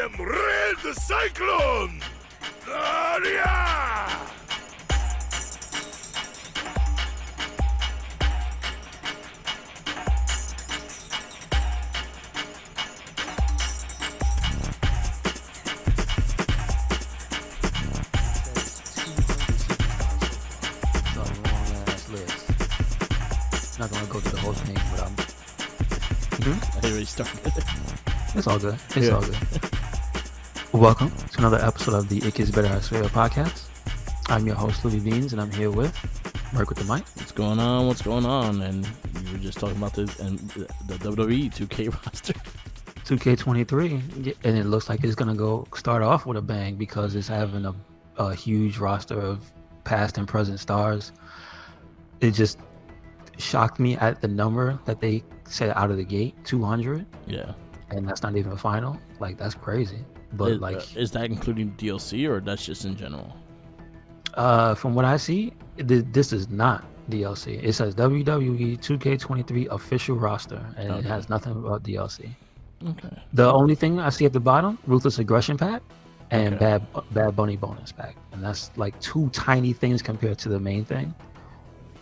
am Red Cyclone! Yeah! Not gonna go through the whole thing, but I already started. it's all good. It's all good. Welcome to another episode of the It Gets Better I Swear podcast. I'm your host, Louis Beans, and I'm here with Merc with the mic. What's going on? What's going on? And we were just talking about this and the WWE 2K roster. 2K23, and it looks like it's gonna go start off with a bang because it's having a huge roster of past and present stars. It just shocked me at the number that they said out of the gate, 200. Yeah. And that's not even a final. Like, that's crazy. But is that including DLC or that's just in general? From what I see, this is not DLC. It says WWE 2K23 official roster, and it has nothing about DLC. Okay. The only thing I see at the bottom, Ruthless Aggression Pack and Bad Bunny bonus pack, and that's like two tiny things compared to the main thing.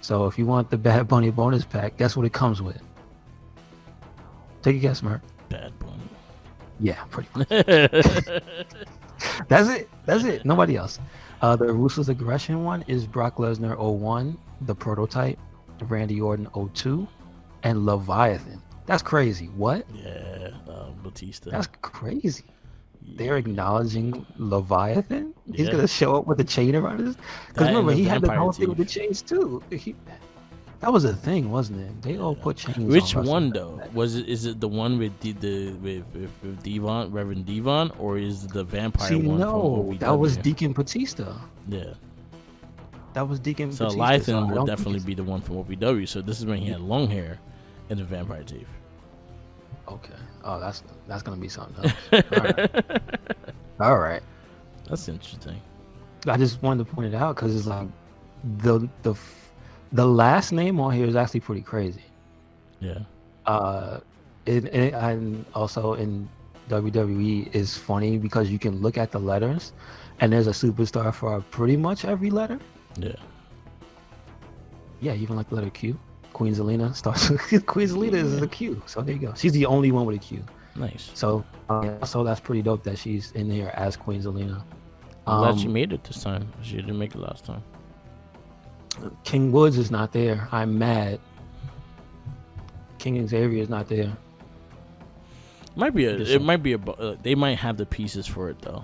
So if you want the Bad Bunny bonus pack, guess what it comes with? Take a guess, Mark. Bad Bunny. Yeah, pretty much. That's it. Nobody else. The Ruthless Aggression one is Brock Lesnar 01, the prototype, Randy Orton 02, and Leviathan. That's crazy. What? Yeah, Batista. That's crazy. They're acknowledging Leviathan. He's Yeah. gonna show up with a chain around his. Because remember, he had the whole thing with the chains too. That was a thing, wasn't it? They all put chains. Which on one though? Is it the one with with Devon, Reverend Devon, or is it the vampire See, one? no, from that was OVW? Deacon Batista. Yeah. That was Deacon So Batista. Leviathan I will don't definitely think be the one from OVW. So this is when he had long hair and the vampire teeth. Okay. Oh, that's gonna be something else. All right. That's interesting. I just wanted to point it out because it's like the last name on here is actually pretty crazy. Yeah. And also in WWE is funny because you can look at the letters, and there's a superstar for pretty much every letter. Yeah. Yeah, even like the letter Q. Queen Zelina starts with Queen Zelina is a Q. So there you go. She's the only one with a Q. Nice. So that's pretty dope that she's in here as Queen Zelina. I'm glad she made it this time. She didn't make it last time. King Woods is not there. I'm mad. King Xavier is not there. They might have the pieces for it though.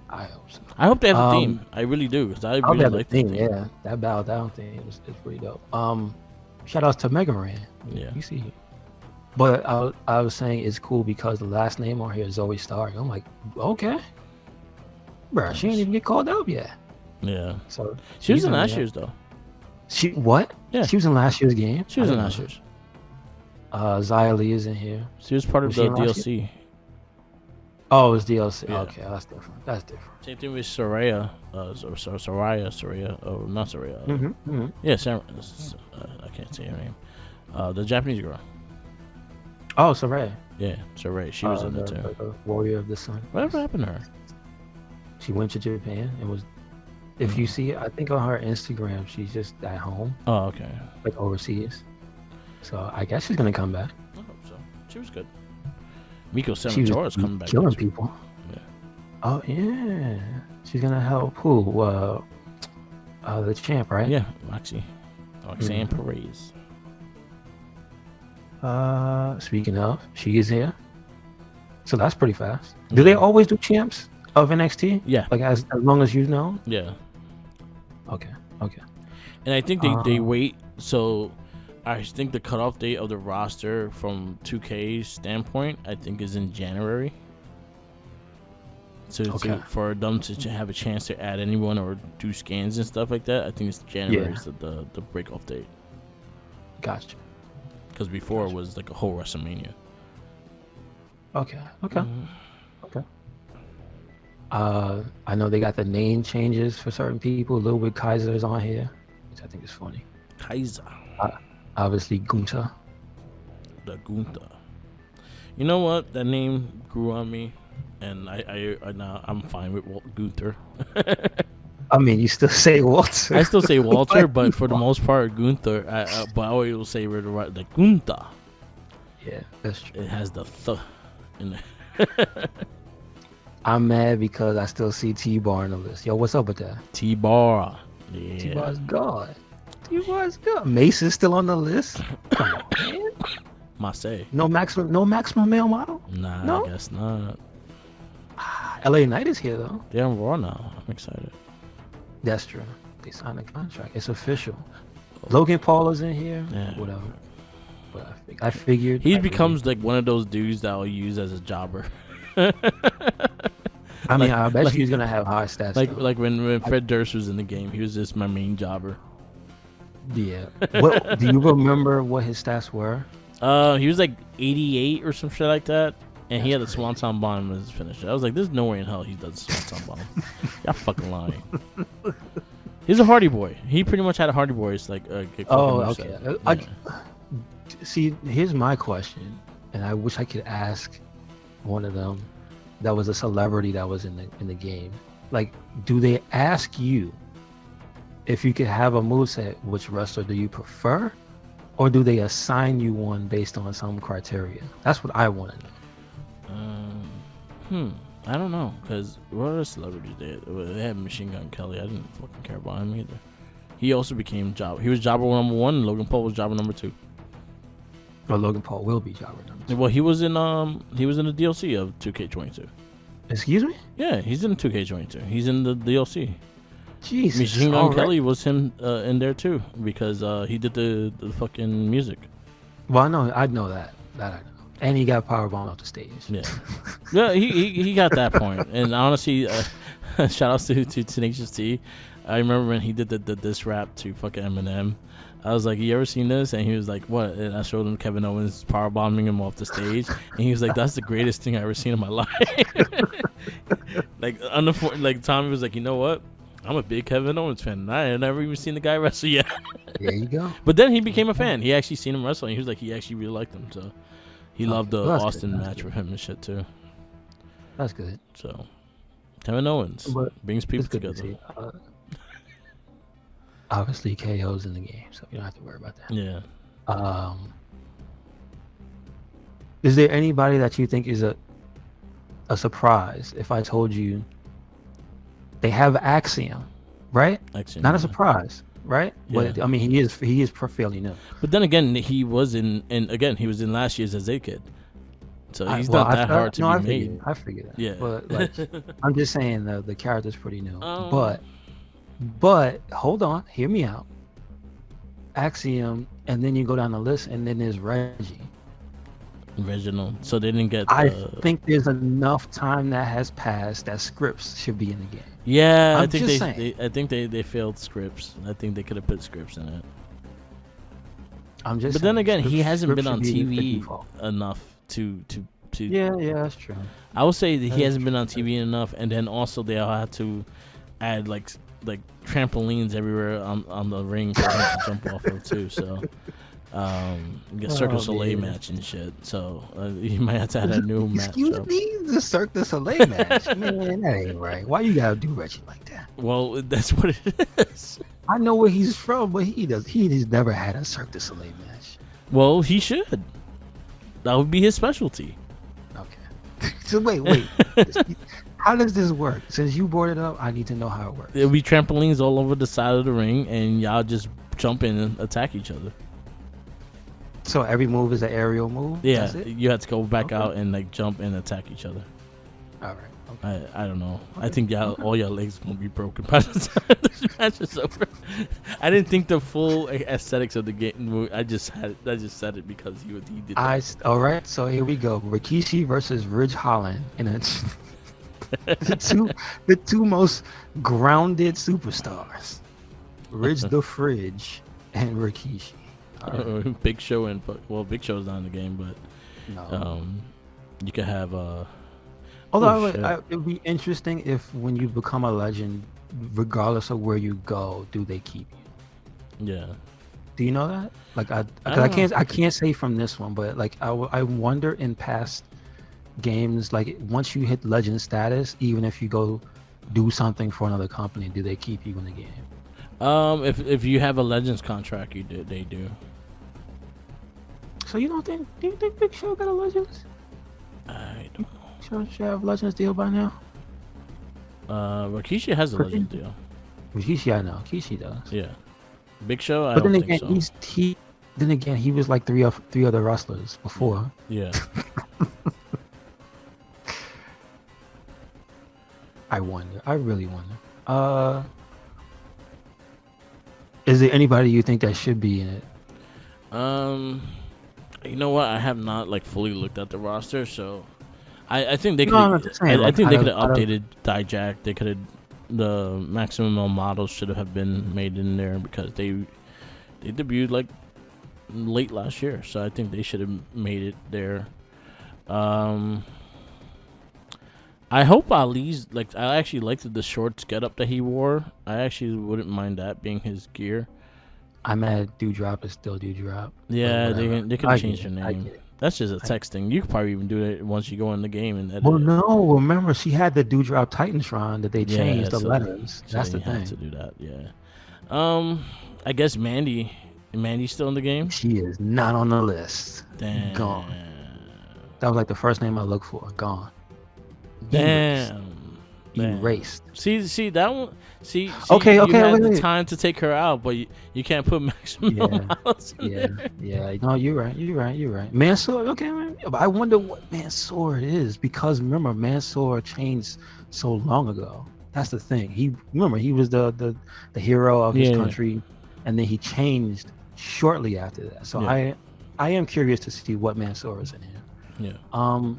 I hope so. I hope they have a theme. I really do because I really like the theme. Yeah, that bow down thing is pretty dope. Shout outs to Mega Ran. Yeah. You see. But I was saying it's cool because the last name on here is Zoe Stark. I'm like, okay, bro, she ain't even get called up yet. Yeah. So she was in last year's though. She what? Yeah. She was in last year's game. She was in last year's. Xia Li is in here. She was part of Was she the in last DLC. Oh, it was DLC. Yeah. Okay, that's different. That's different. Same thing with Soraya. Soraya. Oh, not Soraya. Mm-hmm. Yeah, Sarah. I can't say her name. The Japanese girl. Oh, Soraya. Yeah, Soraya. She was in it too. The Warrior of the Sun. Whatever happened to her? She went to Japan and was. If you see, I think on her Instagram, she's just at home, Oh, okay. like overseas. So I guess she's gonna come back. I hope so. She was good. Miko She Samatoro is was coming back. killing next week. people. Yeah. Oh yeah, she's gonna help who? The champ, right? Yeah, Roxanne Perez. Speaking of, she is here. So that's pretty fast. Do they always do champs of NXT? Yeah. Like as long as you know. Yeah. Okay. And I think they wait. So I think the cutoff date of the roster from 2K's standpoint, I think, is in January. So for them to have a chance to add anyone or do scans and stuff like that, I think it's January is the break-off date. Gotcha. Because before it was like a whole WrestleMania. Okay. I know they got the name changes for certain people. Little bit Kaiser is on here, which I think is funny. Kaiser. Obviously, Gunther. The Gunther. You know what? That name grew on me and I'm fine with Gunther. I mean, you still say Walter. I still say Walter, but for the most part, Gunther. But I always will say like Gunther. Yeah, that's true. It has the th in there. I'm mad because I still see T-Bar on the list. Yo, what's up with that? T-Bar. Yeah. T-Bar's God. T-Bar's God. Mace is still on the list. Come on, man. Marseille. No maximum male model. Nah, No? I guess not. LA Knight is here though. They're on Raw now. I'm excited. That's true. They signed a contract. It's official. Logan Paul is in here. Yeah. Whatever. But I figured He becomes like one of those dudes that I'll use as a jobber. I mean, I bet like- he's gonna have high stats. Like though. like when Fred Durst was in the game, he was just my main jobber. Yeah. What do you remember? What his stats were? He was like 88 or some shit like that, and he had a That's swanton bomb as his finisher. I was like, there's no way in hell he does a swanton bomb. Y'all fucking lying. He's a Hardy Boy. He pretty much had a Hardy Boy's like. Oh, okay. See, here's my question, and I wish I could ask one of them that was a celebrity that was in the game. Like, do they ask you if you could have a moveset, which wrestler do you prefer? Or do they assign you one based on some criteria? That's what I want to know. I don't know, because what other celebrities they had Machine Gun Kelly. I didn't fucking care about him either. He also became jobber. He was jobber number 1, and Logan Paul was jobber number 2. Or Logan Paul will be jobber number 2. Well, he was in the DLC of 2K22. Excuse me? Yeah, he's in 2K22. He's in the DLC. Jesus. Machine Gun alright. Kelly was him in there too, because he did the fucking music. Well, I know that. That I know. And he got powerbomb off the stage. Yeah, yeah, he got that point. And honestly, shout outs to Tenacious T. I remember when he did the diss rap to fucking Eminem. I was like, you ever seen this? And he was like, what? And I showed him Kevin Owens powerbombing him off the stage, and he was like, that's the greatest thing I ever seen in my life. Like Tommy was like, you know what? I'm a big Kevin Owens fan, and I had never even seen the guy wrestle yet. There you go. But then he became a fan. He actually seen him wrestle, and he was like, he actually really liked him. So he loved the Well, that's Austin good. That's match good. with him and shit too. That's good. So Kevin Owens But brings people It's good to together. see. Obviously, KO's in the game, so you don't have to worry about that. Yeah. Is there anybody that you think is a surprise if I told you they have Axiom, right? Actually, Not a no. surprise, right? Yeah. But I mean, he is fairly new. But then again, he was in last year's as a kid, so he's Well, not that hard to I be made. figured, I figured that. Yeah. But like, I'm just saying the character's pretty new. Oh. But hold on, hear me out. Axiom, and then you go down the list, and then there's Reggie. Reginald. So they didn't get. I think there's enough time that has passed that scripts should be in the game. Yeah, I'm I think just I think they failed scripts. I think they could have put scripts in it. I'm just. But then saying, again, he scripts- hasn't been scripts on should be the TV default. enough to. Yeah, that's true. I would say that he That hasn't is been on true. TV enough, and then also they all had to add like trampolines everywhere on the ring for him to jump off of too. So. Get Cirque du Oh, Soleil man. match and shit. So you might have to add a new match. Excuse up. me, the Cirque du Soleil match. Man, that ain't right. Why you gotta do Reggie like that? Well, that's what it is. I know where he's from, but he has never had a Cirque du Soleil match. Well, he should. That would be his specialty. Okay. So wait. How does this work? Since you brought it up, I need to know how it works. There'll be trampolines all over the side of the ring, and y'all just jump in and attack each other. So every move is an aerial move? Yeah, That's it? you have to go back Okay. out and like jump and attack each other. All right. Okay. I don't know. I think all your legs gonna be broken by the time this match is over. I didn't think the full aesthetics of the game. I just said it because he did that. All right. So here we go. Rikishi versus Ridge Holland in a the two most grounded superstars, Ridge the Fridge and Rikishi. All right. Big Show and Big Show's not in the game, but No. you could have Although shit. it would be interesting if when you become a legend, regardless of where you go, do they keep you? yeah. Do you know that? Like I don't know. can't say from this one, but like I wonder in past games, like once you hit legend status, even if you go do something for another company, do they keep you in the game? If you have a Legends contract, they do. So you don't think? Do you think Big Show got a Legends? I don't know. Should have Legends deal by now? Rikishi has a Legends deal. Rikishi, I know. Kishi does. Yeah. Big Show, I But don't then think again, so. then again, he was like three other wrestlers before. Yeah. I wonder. I really wonder. Is there anybody you think that should be in it? You know what? I have not like fully looked at the roster, so I think they could. No, I'm just saying, I think they could have out of- updated Dijak. They could have. The maximum models should have been made in there because they debuted like late last year, so I think they should have made it there. I hope Ali's like. I actually liked the shorts getup that he wore. I actually wouldn't mind that being his gear. I'm mad Dewdrop is still Dewdrop. Yeah, whatever. they could I change get their it, I name. get it. That's just a text thing. You could probably even do it once you go in the game and edit Well, it. no, remember she had the Dewdrop Titantron that they changed the so- letters. so That's the you have thing. to do that. Yeah. I guess Mandy's still in the game. She is not on the list. Damn. Gone. That was like the first name I looked for. Gone. Damn. Man. Erased. See that one. See. Okay, You had wait, the wait. time to take her out, but you can't put maximum Yeah, miles in Yeah, there. yeah. No, you're right. Mansoor, okay, man. But I wonder what Mansoor is because remember Mansoor changed so long ago. That's the thing. He was the hero of his Yeah. country, and then he changed shortly after that. So Yeah. I am curious to see what Mansoor is in here. Yeah.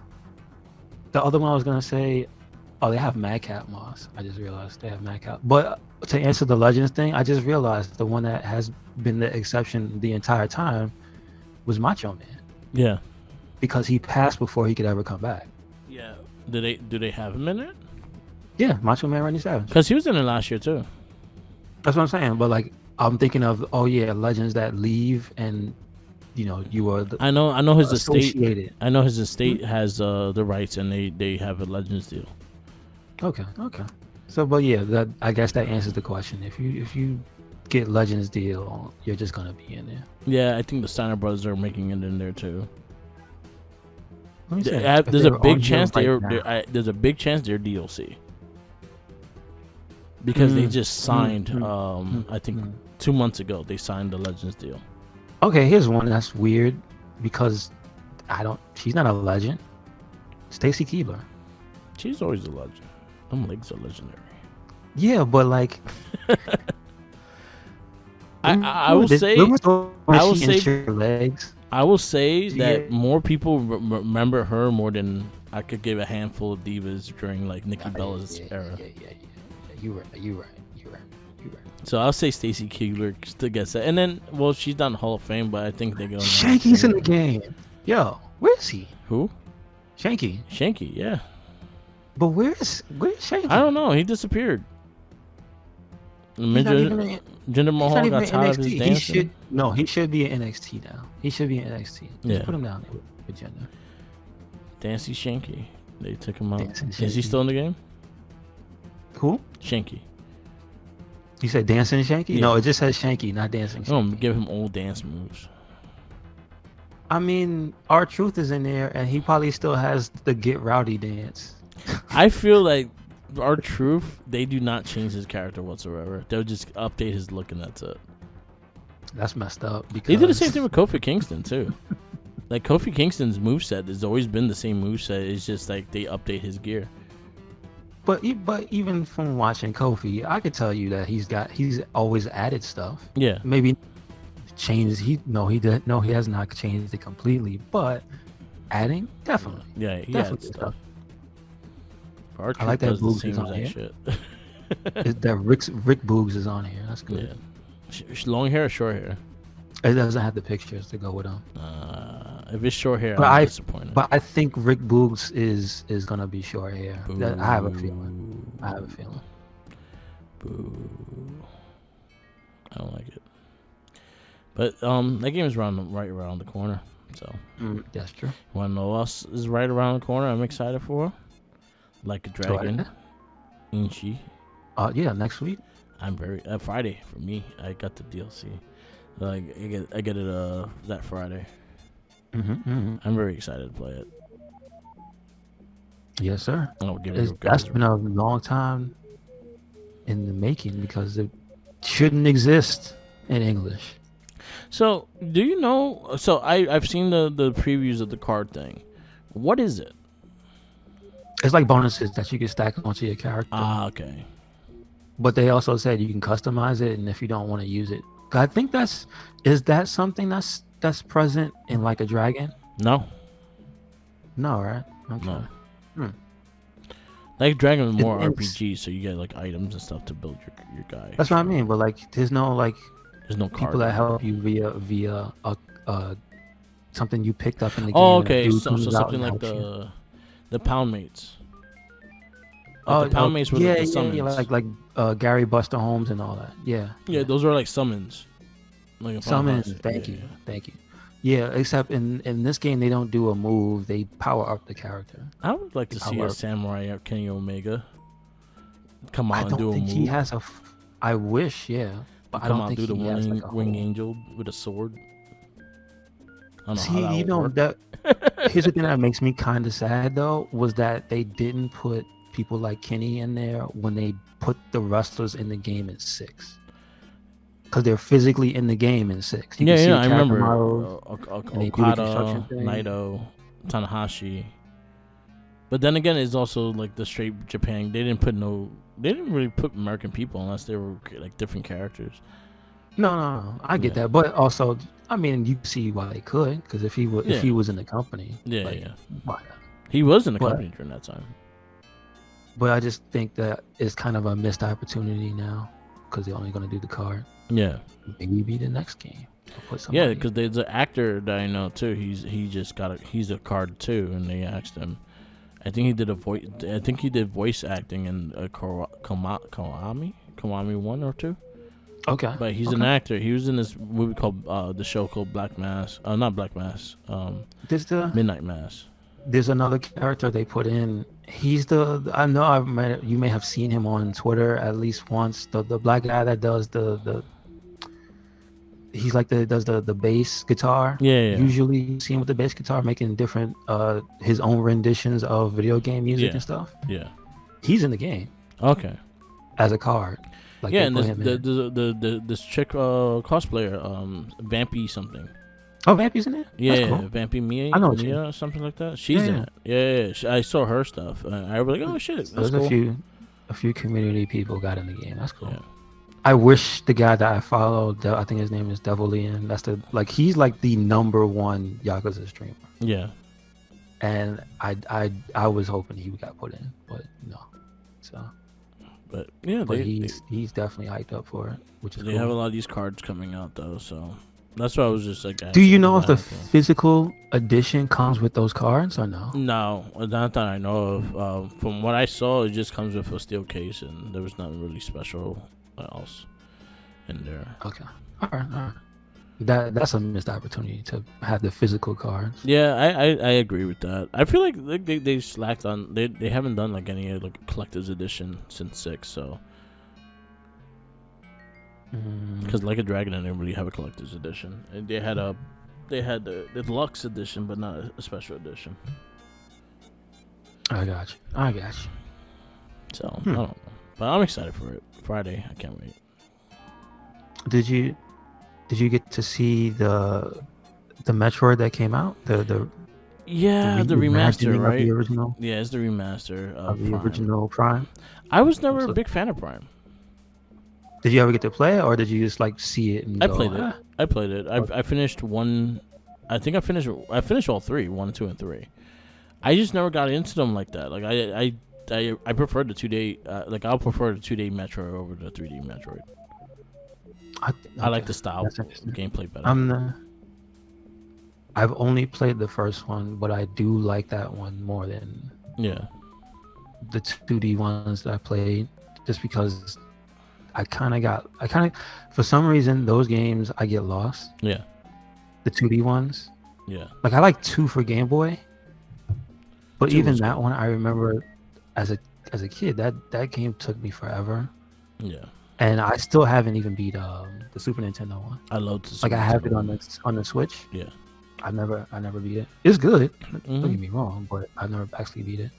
The other one I was gonna say, oh, they have Madcap Moss. I just realized they have Madcap. But to answer the Legends thing, I just realized the one that has been the exception the entire time was Macho Man Yeah. because he passed before he could ever come back. Yeah. Do they have him in it? Yeah, Macho Man Randy Savage. Because he was in it last year too. That's what I'm saying. But like, I'm thinking of legends that leave and you are I know his estate. associated. I know his estate has the rights, and they have a Legends deal. Okay. So, but yeah, that I guess that answers the question. If you get Legends deal, you're just gonna be in there. Yeah, I think the Steiner brothers are making it in there too. Let me see. There's If a they were big on here chance right now. there's a big chance they're DLC because they just signed. I think 2 months ago they signed the Legends deal. Okay, here's one that's weird because she's not a legend. Stacy Keibler. She's always a legend. Them legs are legendary. Yeah, but like I will say legs. I will say that Yeah. more people remember her more than I could give a handful of divas during like Nikki Bella's era. Yeah. You're right. So I'll say Stacy Keibler still gets that, and then she's not in the Hall of Fame, but I think they go. Shanky's in the game. Yo, where is he? Who? Shanky. Shanky, yeah. But where's Shanky? I don't know. He disappeared. He's not even in- Jinder Mahal He's not got even tired of NXT. his dancing. He should be in NXT now. He should be in NXT. Just Yeah. put him down there with Jinder. Dancy Shanky. They took him out. Dancing Is he Shanky. still in the game? Who? Shanky. You said Dancing Shanky? Yeah. No, it just says Shanky, not Dancing Shanky. Oh, give him old dance moves. I mean, R-Truth is in there, and he probably still has the Get Rowdy dance. I feel like R-Truth, they do not change his character whatsoever. They'll just update his look and that's it. That's messed up. Because They did the same thing with Kofi Kingston too. Like Kofi Kingston's moveset has always been the same moveset. It's just like they update his gear. But even from watching Kofi, I could tell you that he's always added stuff. Yeah. Maybe changed. He has not changed it completely, but adding definitely. Yeah, he Definitely adds stuff. R-Truth I like that does the Boogs same is on exact here. shit. That Rick Boogs is on here. That's good. Yeah. Long hair or short hair? It doesn't have the pictures to go with them. If it's short hair, But I'm disappointed. But I think Rick Boogs is gonna be short hair. Boo. I have a feeling. Boo. I don't like it. But that game is right around the corner. So, That's true. want to know what else is right around the corner? I'm excited for Like a Dragon, Inchi. Yeah, next week. I'm very Friday for me. I got the DLC. Like I get it that Friday. I'm very excited to play it. Yes, sir. I'll give it That's been a long time in the making because it shouldn't exist in English. So, do you know? So I've seen the previews of the card thing. What is it? It's like bonuses that you can stack onto your character. Ah, okay. But they also said you can customize it, and if you don't want to use it, I think is that something that's present in Like a Dragon? No. No, right? Okay. No. Hmm. Like Dragon is more It's- RPG, so you get like items and stuff to build your guy. That's what I mean. But like, there's no like There's no card. people that help you via something you picked up in the game. Oh, and a okay. dude So comes out something and like helps you. the pound mates. Like the pound mates were like the summons. like Gary Buster Holmes and all that. Yeah. Yeah, those were like summons. Like a Summons. Final Thank Boss. you. Thank you. Yeah, except in this game they don't do a move; they power up the character. I would like to see a samurai or Kenny Omega come out and do a move. I don't think he has a. I wish, yeah, but I Come don't out think do the he has like a wing whole- angel with a sword. I don't know See, how that you would know work. that. Here's the thing that makes me kind of sad though was that they didn't put people like Kenny in there when they put the wrestlers in the game in 6. Because they're physically in the game in 6. You can see Yeah, I character remember models, and they do the construction Okada, thing. Naito, Tanahashi. But then again, it's also like the straight Japan. They didn't really put American people unless they were like different characters. No, I get Yeah. that, but also, I mean, you see why they could, because if he was in the company, Yeah, like, yeah. why not? He was in the But- company during that time. But I just think that it's kind of a missed opportunity now, because they're only going to do the card. Yeah, Maybe be the next game. Put yeah, somebody- because there's an actor that I know too. He's a card too, and they asked him. I think he did voice acting in Konami 1 or 2. Okay. But he's an actor. He was in this movie called the show called Black Mass. Not Black Mass. Midnight Mass. There's another character they put in. He's I know you may have seen him on Twitter at least once. The black guy that does he's like does the bass guitar. Yeah. Usually you see him with the bass guitar making different his own renditions of video game music and stuff. Yeah. He's in the game Okay. as a card. Like Yeah, they and put him in. this chick cosplayer, Vampy something. Oh, Vampy's in there? Yeah, That's cool. Vampy Mia, I know what you or something like that. She's in it. Yeah. I saw her stuff. I was like, oh shit, So that's there's cool. a few community people got in the game. That's cool. Yeah. I wish the guy that I followed, I think his name is Devil Ian. He's like the #1 Yakuza streamer. Yeah. And I was hoping he got put in, but no. So, But yeah, but he's definitely hyped up for it, which is they cool. have a lot of these cards coming out though, so that's why I was just like. Do you know if the asking. physical edition comes with those cards or no? No, not that I know of. From what I saw, it just comes with a steel case, and there was nothing really special else in there. Okay. All right. That's a missed opportunity to have the physical cards. Yeah, I agree with that. I feel like they slacked on. They haven't done like any like collector's edition since 6, so. Because Like a Dragon didn't really have a collector's edition. And they had the deluxe edition, but not a special edition. I got you. So I don't know, but I'm excited for it. Friday, I can't wait. Did you get to see the Metroid that came out? The remaster, reimagining right? of the original. Yeah, it's the remaster Of the Prime. original Prime. I was never So- a big fan of Prime. Did you ever get to play it, or did you just like see it and I go, played it. "Ah"? I played it. I finished one. I think I finished all 3, 1, 2, and 3. I just never got into them like that. Like I prefer the 2D. I'll prefer the 2D Metroid over the 3D Metroid. I like Okay, the style that's interesting. gameplay better. I've only played the first one, but I do like that one more than Yeah. the 2D ones that I played, just because for some reason those games I get lost. Yeah. The 2D ones, Yeah. Like I like 2 for Game Boy, but 2 even was that good. one I remember as a kid that game took me forever, Yeah. and I still haven't even beat the Super Nintendo one. I love the Like Super I have Nintendo it on one. the Switch. Yeah. I never beat it. It's good. Don't hmm get me wrong, but I never actually beat it.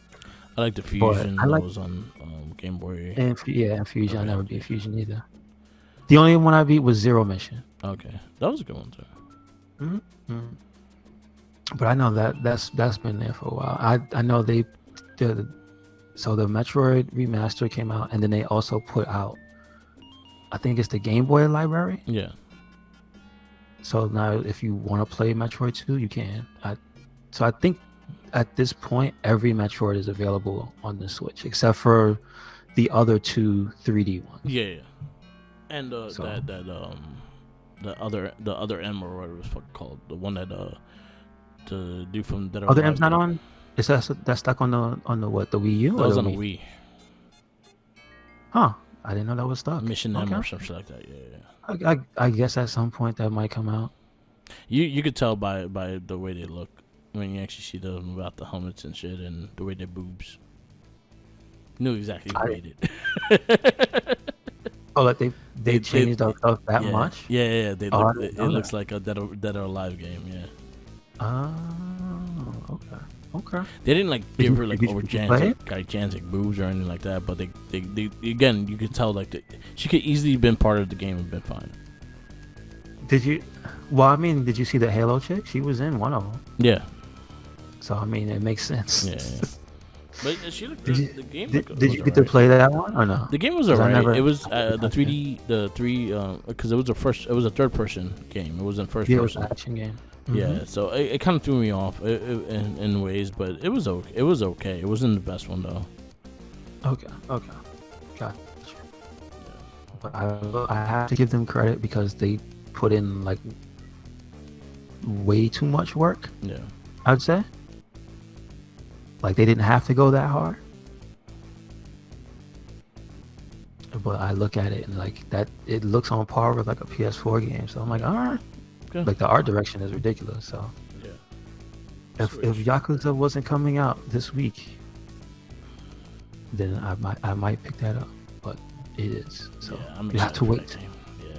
I like the But I Fusion that like was on Game Boy and Fusion. I never beat Advance. Fusion either. The only one I beat was Zero Mission. Okay, that was a good one too. hmm But I know that's been there for a while. I know the so the Metroid remaster came out, and then they also put out, I think it's the Game Boy library. Yeah. So now if you want to play Metroid 2, you can. So I think at this point every Metroid is available on the Switch except for the other 2 3D ones. Yeah. And So the other M or whatever it's fucking called, the one that the dude from Dead or other Alive M's not did. on. Is that stuck on the what, the Wii U That or was the on the Wii? Wii. Huh? I didn't know that was stuck. Mission M Okay. or something like that. Yeah. I guess at some point that might come out. You could tell by the way they look when you actually see them about the helmets and shit and the way their boobs. Knew exactly who made it. Oh, like they changed up that yeah. much? Yeah. They Oh, I look. didn't It know looks that. like a Dead or Alive game. Yeah. Oh, okay. They didn't like Did give you- her like did you play gigantic boobs or anything like that, but they again you could tell like she could easily have been part of the game and been fine. Did you? Well, I mean, did you see the Halo chick? She was in one of them. Yeah. So I mean, it makes sense. Yeah. But she looked. Did you- The game. Did you get to play that one or no? The game was 'Cause I alright. never- It was I the 3D, because it was a third person game. It wasn't first Yeah, it was person. an action game. Yeah, so it kind of threw me off in ways, but it was okay. It was okay. It wasn't the best one though. Okay. Gotcha. But I have to give them credit because they put in like way too much work, Yeah. I'd say. Like they didn't have to go that hard. But I look at it and like that, it looks on par with like a PS4 game. So I'm like, all right. Good. Like the art direction is ridiculous. So Yeah. if Yakuza wasn't coming out this week, then I might pick that up. But it is. So Yeah, I'm you have excited to for wait. that game. Yeah.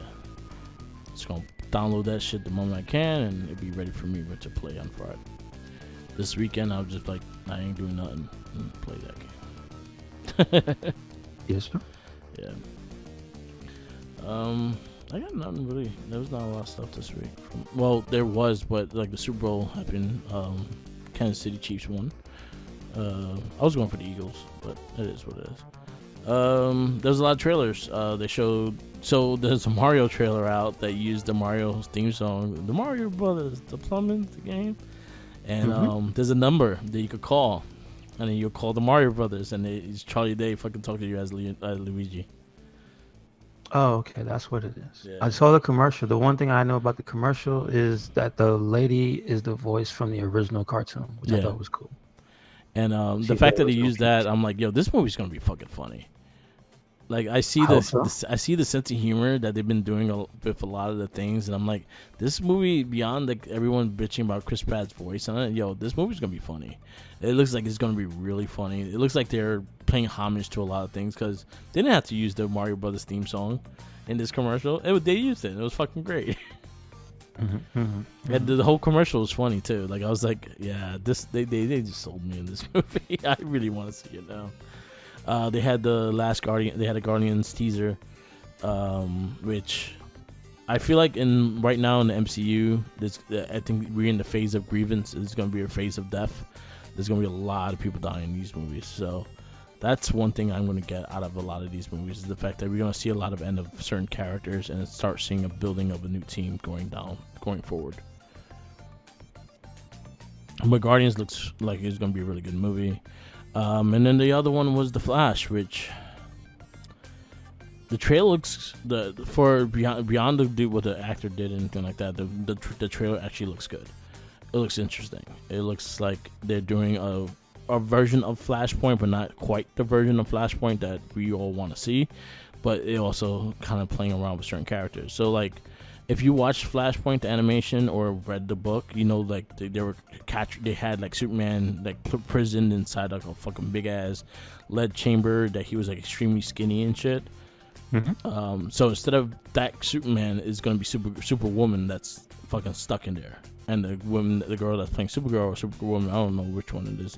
Just gonna download that shit the moment I can, and it'll be ready for me to play on Friday. This weekend, I'll just like I ain't doing nothing and play that game. Yes, sir. Yeah. I got nothing really. There was not a lot of stuff this week. Well, there was, but like the Super Bowl happened. Kansas City Chiefs won. I was going for the Eagles, but it is what it is. There's a lot of trailers. They showed. So there's a Mario trailer out that used the Mario theme song, the Mario Brothers, the plumbing, the game, and there's a number that you could call, and then you'll call the Mario Brothers, and it's Charlie Day fucking talking to you as Luigi. Oh, okay, that's what it is. Yeah. I saw the commercial. The one thing I know about the commercial is that the lady is the voice from the original cartoon, which I Yeah. thought was cool. And the She fact said that it he was used okay. that, I'm like, yo, this movie's gonna be fucking funny. Like I see I hope this, so. I see the sense of humor that they've been doing with a lot of the things, and I'm like, this movie beyond like everyone bitching about Chris Pratt's voice on it, yo, this movie's gonna be funny. It looks like it's gonna be really funny. It looks like they're paying homage to a lot of things because they didn't have to use the Mario Brothers theme song in this commercial. They used it. It was fucking great. And the whole commercial was funny too. Like I was like, yeah, they just sold me in this movie. I really want to see it now. They had the last Guardian. They had a Guardians teaser, which I feel like right now in the MCU, I think we're in the phase of grievance. It's gonna be a phase of death. There's gonna be a lot of people dying in these movies. So that's one thing I'm gonna get out of a lot of these movies is the fact that we're gonna see a lot of end of certain characters and start seeing a building of a new team going forward. But Guardians looks like it's gonna be a really good movie. And then the other one was The Flash, which the trailer looks beyond what the actor did and anything like that. The trailer actually looks good. It looks interesting. It looks like they're doing a version of Flashpoint, but not quite the version of Flashpoint that we all want to see. But it also kind of playing around with certain characters. So like if you watched Flashpoint the animation or read the book, you know, like they were they had like Superman like prisoned inside like a fucking big ass lead chamber that he was like extremely skinny and shit. So instead of that Superman is gonna be Superwoman that's fucking stuck in there, and the girl that's playing Supergirl or Superwoman, I don't know which one it is,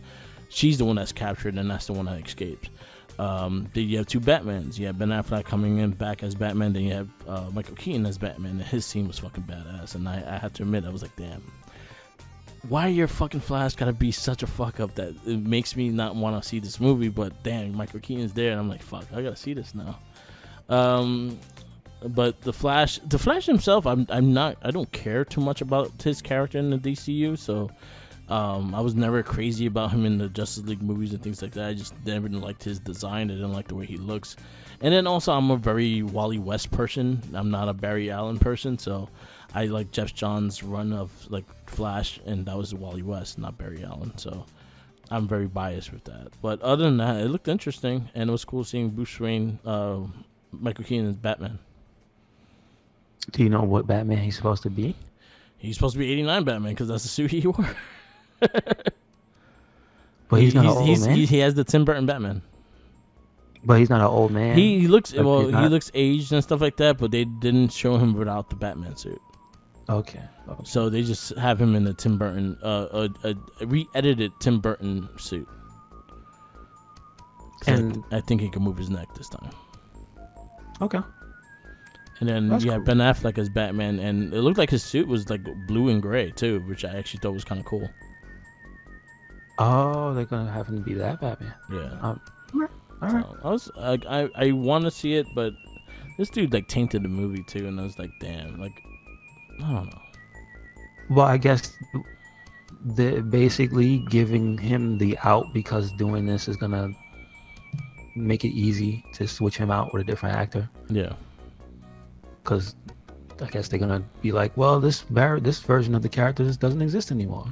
she's the one that's captured and that's the one that escapes. Then you have two Batmans. You have Ben Affleck coming in back as Batman. Then you have Michael Keaton as Batman. And his scene was fucking badass. And I have to admit, I was like, damn, why your fucking Flash gotta be such a fuck up that it makes me not want to see this movie? But damn, Michael Keaton's there, and I'm like, fuck, I gotta see this now. But the Flash himself, I don't care too much about his character in the DCU. So. I was never crazy about him in the Justice League movies and things like that. I just never liked his design. I didn't like the way he looks. And then also, I'm a very Wally West person. I'm not a Barry Allen person. So I like Jeff Johns' run of like Flash, and that was Wally West, not Barry Allen. So I'm very biased with that. But other than that, it looked interesting, and it was cool seeing Bruce Wayne, Michael Keaton as Batman. Do you know what Batman he's supposed to be? He's supposed to be 89 Batman because that's the suit he wore. But he's not an old man. He has the Tim Burton Batman. But he's not an old man. He looks Like, he looks aged and stuff like that, but they didn't show him without the Batman suit. Okay. So they just have him in the Tim Burton, a re-edited Tim Burton suit. And I think he can move his neck this time. Okay. And then That's you have cool. Ben Affleck as Batman, and it looked like his suit was like blue and gray too, which I actually thought was kind of cool. Oh, they're gonna have him to be that Batman. Yeah. All right. So I want to see it, but this dude like tainted the movie too, and I was like, damn, like I don't know. Well, I guess they're basically giving him the out because doing this is gonna make it easy to switch him out with a different actor. Yeah. Because I guess they're gonna be like, well, this version of the character just doesn't exist anymore.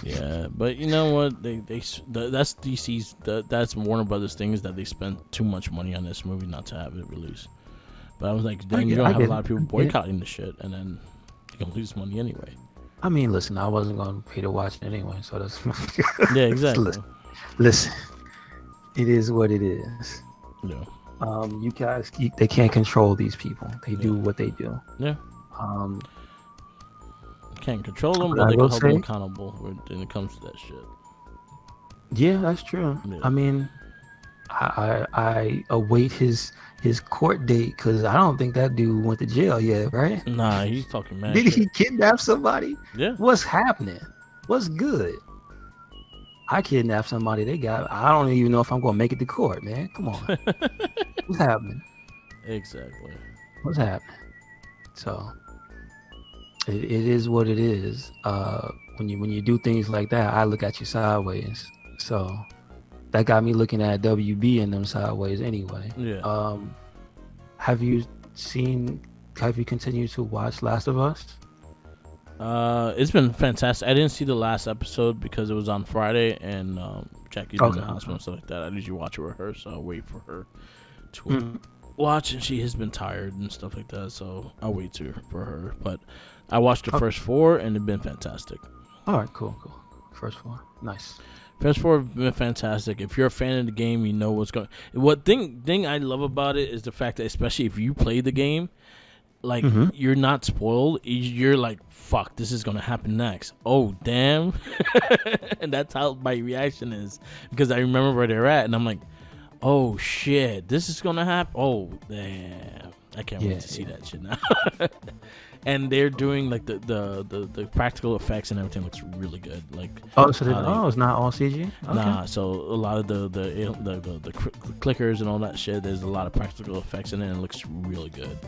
Yeah, but you know what? That's DC's. That's Warner Brothers thing is that they spent too much money on this movie not to have it released. But I was like, then you're gonna have a lot of people boycotting the shit, and then you're gonna lose money anyway. I mean, listen, I wasn't gonna pay to watch it anyway, so that's Yeah, exactly. Listen, it is what it is. Yeah. You guys, they can't control these people. They do what they do. Yeah. Can't control them, But but I they will can hold them say- accountable when it comes to that shit. Yeah, that's true. Yeah. I mean, I await his court date because I don't think that dude went to jail yet, right? Nah, he's talking mad Did shit. he kidnap somebody? Yeah. What's happening? What's good? I kidnapped somebody. I don't even know if I'm gonna make it to court, man. Come on. What's happening? Exactly. What's happening? So it is what it is. When you do things like that, I look at you sideways. So that got me looking at WB and them sideways anyway. Yeah. Have you continued to watch Last of Us? It's been fantastic. I didn't see the last episode because it was on Friday, and Jackie's in the hospital and stuff like that. I usually watch it with her, so I'll wait for her to watch, and she has been tired and stuff like that, so I'll wait for her. But I watched the first 4, and it's been fantastic. All right, cool. First 4, nice. First 4 have been fantastic. If you're a fan of the game, you know what's going. What thing I love about it is the fact that, especially if you play the game, like you're not spoiled. You're like, fuck, this is gonna happen next. Oh damn, and that's how my reaction is because I remember where they're at, and I'm like, oh shit, this is gonna happen. Oh damn, I can't wait to see that shit now. And they're doing like the practical effects and everything looks really good. Like it's not all CG. Okay. Nah, so a lot of the clickers and all that shit. There's a lot of practical effects in it, and it looks really good.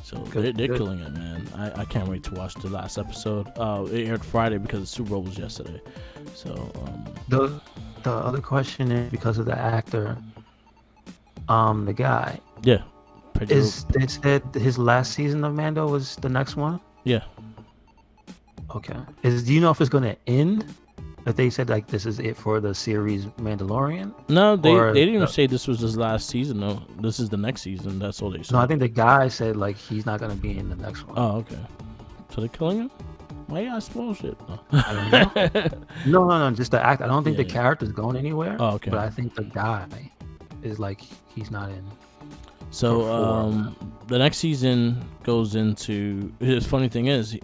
So they're killing it, man. I can't wait to watch the last episode. It aired Friday because the Super Bowl was yesterday. So the other question is because of the actor, the guy. Yeah. They said his last season of Mando was the next one? Yeah. Okay. Do you know if it's going to end? If they said like this is it for the series Mandalorian? No, they didn't even say this was his last season. No, this is the next season. That's all they said. No, I think the guy said like he's not going to be in the next one. Oh, okay. So they're killing him? Why you guys bullshit? No. I don't know. No. Just the act. I don't think Yeah, the character's going anywhere. Oh, okay. But I think the guy is like he's not in. So the next season goes into. The funny thing is,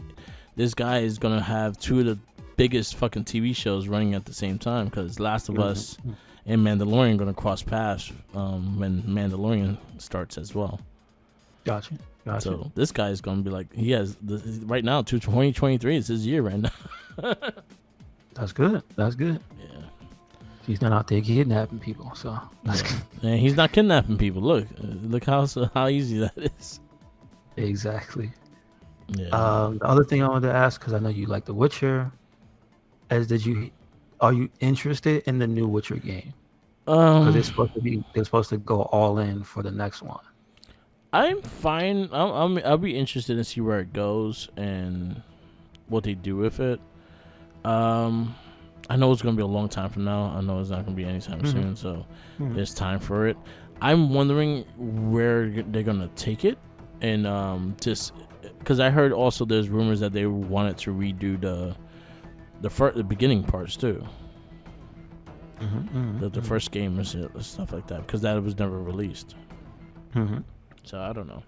this guy is gonna have two of the biggest fucking TV shows running at the same time because Last of Us and Mandalorian are gonna cross paths when Mandalorian starts as well. Gotcha. So this guy is gonna be like he has right now. 2023 is his year right now. That's good. Yeah. He's not out there kidnapping people, so that's good. And he's not kidnapping people. Look how easy that is. Exactly. Yeah. The other thing I wanted to ask, because I know you like The Witcher, are you interested in the new Witcher game? Because they're supposed to go all in for the next one. I'm fine. I'll be interested to see where it goes and what they do with it. I know it's gonna be a long time from now. I know it's not gonna be anytime soon, so there's time for it. I'm wondering where they're gonna take it, and just because I heard also there's rumors that they wanted to redo the beginning parts too. The first game or stuff like that, because that was never released. So I don't know.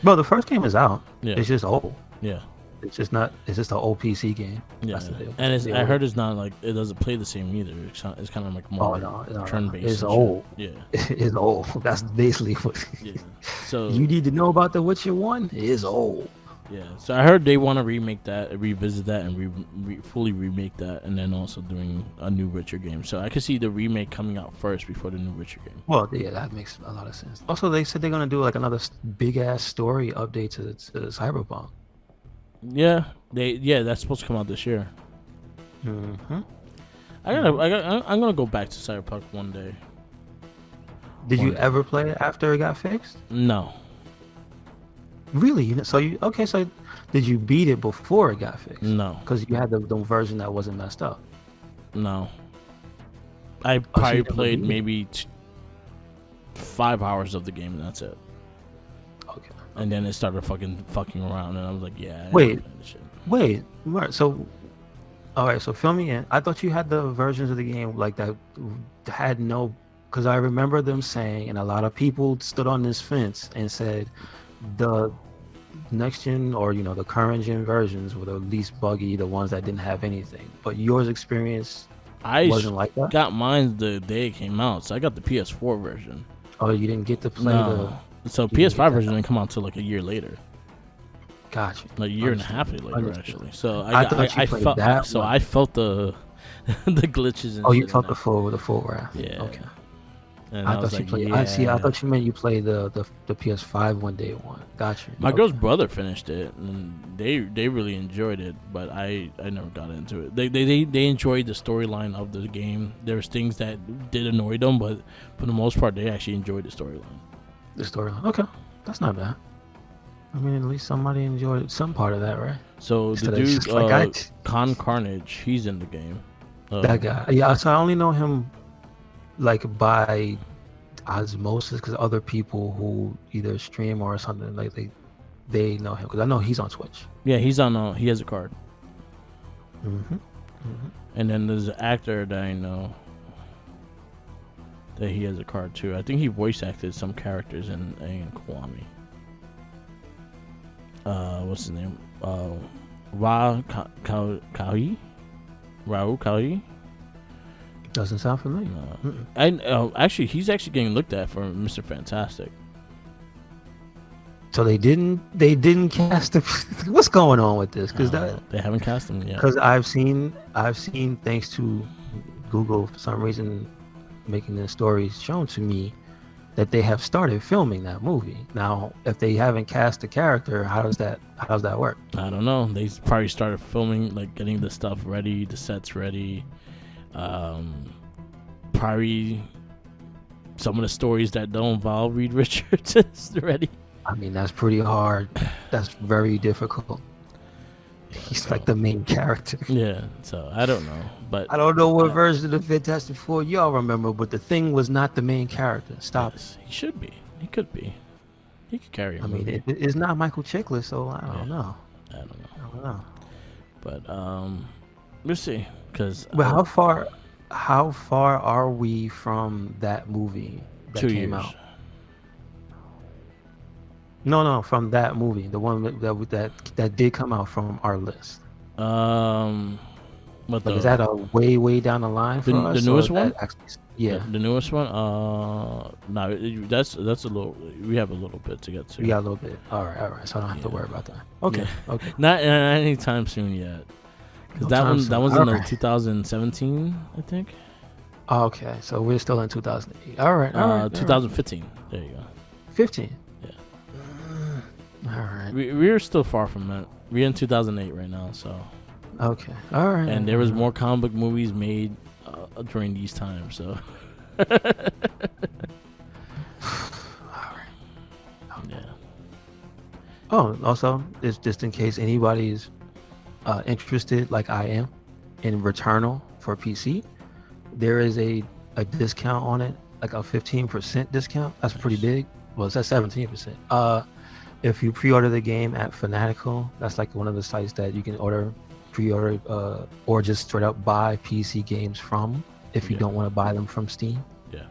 Well, the first game is out. Yeah. It's just old. Yeah. It's just an old PC game. Yeah. That's the deal. And I heard it's not like it doesn't play the same either. It's kind of like more turn-based. It's old. Yeah. It's old. That's basically what. Yeah. So you need to know about The Witcher 1. It's old. Yeah. So I heard they want to remake that, revisit that, and fully remake that, and then also doing a new Witcher game. So I could see the remake coming out first before the new Witcher game. Well, yeah, that makes a lot of sense. Also, they said they're gonna do like another big ass story update to Cyberpunk. Yeah. That's supposed to come out this year. I'm gonna go back to Cyberpunk one day. Did you ever play it after it got fixed? No. Really? So did you beat it before it got fixed? No. Because you had the version that wasn't messed up. No. I probably played maybe 5 hours of the game and that's it. Okay. And then it started fucking around and I was like, yeah. Wait. So, all right. So fill me in. I thought you had the versions of the game like that had no. Because I remember them saying, and a lot of people stood on this fence and said, the next gen or the current gen versions were the least buggy, the ones that didn't have anything. But yours experience wasn't like that. Got mine the day it came out, so I got the PS4 version. Oh, you didn't get to play So PS5 version didn't come out until like a year later. Gotcha. Like a year and a half later, actually. So I felt that. So I felt the glitches. And you felt the full wrath. Yeah. Okay. And I thought you played. I thought you meant you played the PS5 one day one. Gotcha. My girl's brother finished it, and they really enjoyed it, but I never got into it. They enjoyed the storyline of the game. There's things that did annoy them, but for the most part, they actually enjoyed the storyline. The storyline. Okay, that's not bad. I mean, at least somebody enjoyed some part of that, right? So the dude, Con Carnage, he's in the game. That guy. Yeah. So I only know him like by osmosis because other people who either stream or something like they know him because I know he's on Twitch. Yeah, he's on. He has a card. And then there's an actor that I know that he has a card too. I think he voice acted some characters in Kiwami. What's his name? Raul Kaui. Doesn't sound familiar. No. Actually, he's actually getting looked at for Mr. Fantastic. So they didn't cast him. What's going on with this? Because they haven't cast him yet. Because I've seen thanks to Google for some reason making the stories shown to me that they have started filming that movie. Now, if they haven't cast the character, how does that work? I don't know. They probably started filming, like getting the stuff ready, the sets ready. Probably some of the stories that don't involve Reed Richards is ready. I mean, that's pretty hard. That's very difficult. He's like the main character. Yeah, so I don't know, but I don't know what version of the Fantastic Four y'all remember, but the Thing was not the main character. Stop it. He should be. He could be. He could carry him. I mean, it's not Michael Chiklis, so I don't know. I don't know. I don't know. But we'll see. Cause But how far are we from that movie that 2 came years. out? No, from that movie, the one that did come out from our list. What Like, is that a way down the line for us? the newest or one? that actually, yeah, The newest one? No, that's a little. We have a little bit to get to. we got a little bit. All right. So I don't have to Yeah. worry about that. Okay, Yeah. okay. Not anytime soon yet. Cause No that time one soon. that was All in right. 2017, I think. Okay, so we're still in 2008. All right. 2015. There you go. 15. Yeah. All right. We're still far from that. We're in 2008 right now, so. Okay. All right. And there was more comic book movies made during these times, so. All right. Yeah. Oh, also, just in case anybody's interested, like I am, in Returnal for PC, there is a discount on it, like a 15% discount. That's pretty big. Well, it's at 17%. If you pre-order the game at Fanatical, that's like one of the sites that you can pre-order, or just straight up buy PC games from if you don't want to buy them from Steam. Yeah.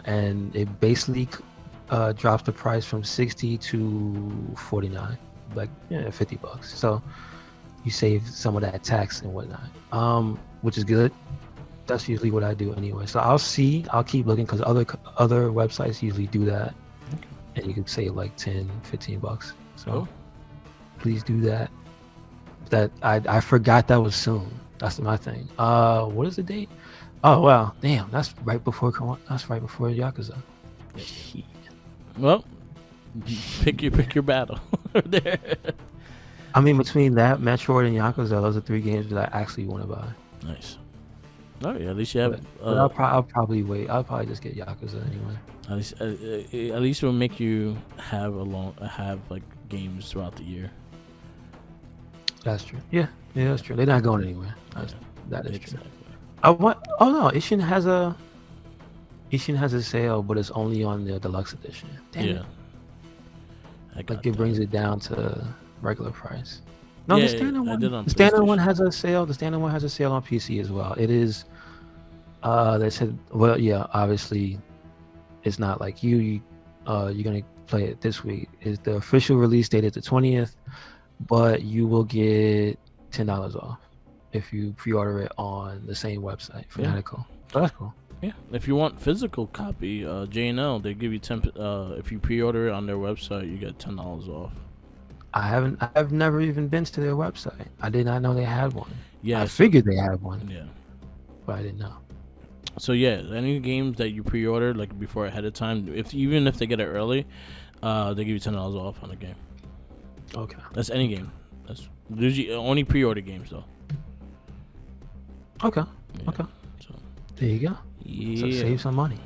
And it basically drops the price from 60 to 49, like $50. So you save some of that tax and whatnot, which is good. That's usually what I do anyway. So I'll keep looking, because other websites usually do that, and you can save like $10-15. So please do that. That I forgot that was soon. That's my thing. What is the date? Oh wow, damn, that's right before Yakuza. Shit. Well, pick your battle there. I mean, between that, Metroid, and Yakuza, those are 3 games that I actually want to buy. Nice. Oh yeah, at least you have. But I'll probably wait. I'll probably just get Yakuza anyway. At least it will make you have like games throughout the year. That's true. Yeah, that's true. They're not going anywhere. That is Exactly. true. Oh no, Ishin has a sale, but it's only on the deluxe edition. Damn it. Like it brings it down to regular price. No, the standard one. The standard one has a sale. The standard one has a sale on PC as well. It is. They said, well, yeah, obviously, it's not like you're gonna play it this week. Is the official release date is the 20th, but you will get $10 off if you pre-order it on the same website, Fanatical. So that's cool. Yeah, if you want physical copy, J&L, they give you 10. If you pre-order it on their website, you get $10 off. I've never even been to their website. I did not know they had one. Yeah, I figured they had one. Yeah, but I didn't know. So yeah, any games that you pre-order like before ahead of time, even if they get it early, they give you $10 off on the game. Okay. That's any game. That's usually only pre-order games though. Okay. Yeah. Okay. So there you go. yeah, So save some money.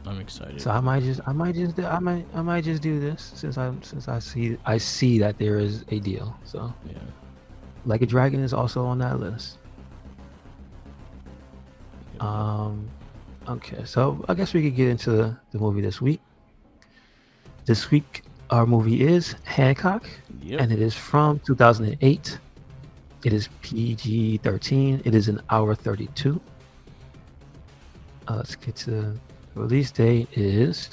I'm excited. So I might just do this since I see that there is a deal. So yeah. Like a Dragon is also on that list. Okay, so I guess we could get into the movie this week. This week, our movie is Hancock, and it is from 2008. It is PG-13. It is an hour 32. Let's get to the release date is.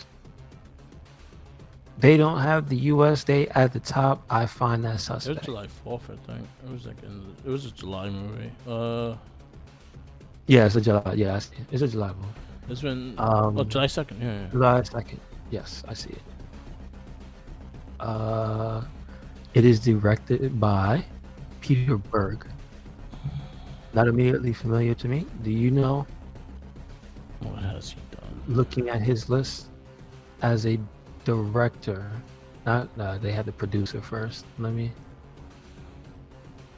They don't have the U.S. date at the top. I find that suspect. It was July 4th, I think. It was it was a July movie. Yeah, it's a July. Yeah, it's a July movie. It's been July 2nd. Yeah. July 2nd. Yes, I see it. It is directed by Peter Berg. Not immediately familiar to me. Do you know? What has he done? Looking at his list as a director, they had the producer first.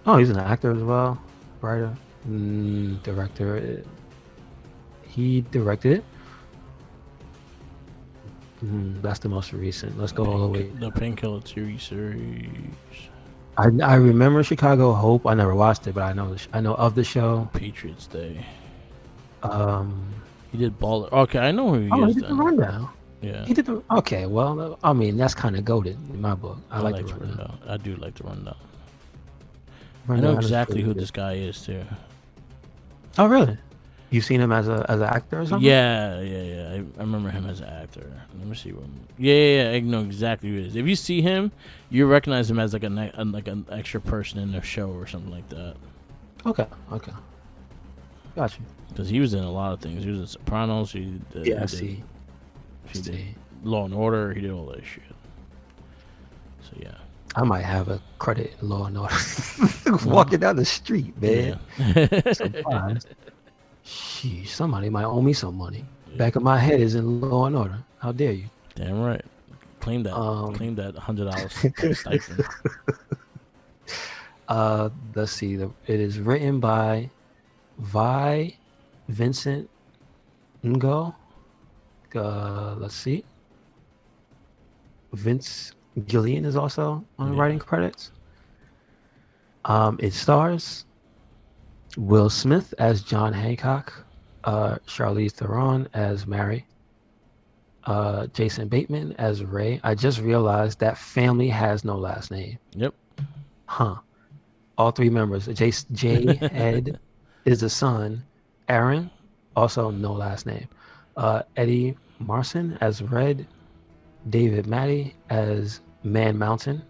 Oh, he's an actor as well, writer, director. He directed it. That's the most recent. Let's go all the way. The Painkiller TV series. I remember Chicago Hope. I never watched it, but I know of the show. Patriots Day. He did Baller. Okay, I know who he is. He did the Rundown. Yeah. He did the okay. Well, I mean that's kind of goated in my book. I like the the rundown. rundown. I do like the rundown. I know Rundown is exactly pretty who good. this guy is too. Oh really? You've seen him as an actor or something? Yeah. I remember him as an actor. Let me see what. Yeah. I know exactly who it is. If you see him, you recognize him as like like an extra person in the show or something like that. Okay. Gotcha. Because he was in a lot of things. He was in Sopranos. He did Law and Order. He did all that shit. So yeah. I might have a credit in Law and Order. Walking down the street, man. Yeah. Surprised. Sheesh, somebody might owe me some money. Back of my head is in Law and Order. How dare you? Damn right. Claim that. Claim that $100 stipend. Let's see. It is written by Vi Vincent Ngo. Let's see. Vince Gillian is also on the writing credits. It stars Will Smith as John Hancock, Charlize Theron as Mary, Jason Bateman as Ray. I just realized that family has no last name. Yep. Huh. All three members. J. Ed is the son. Aaron, also no last name. Eddie Marson as Red. David Matty as Man Mountain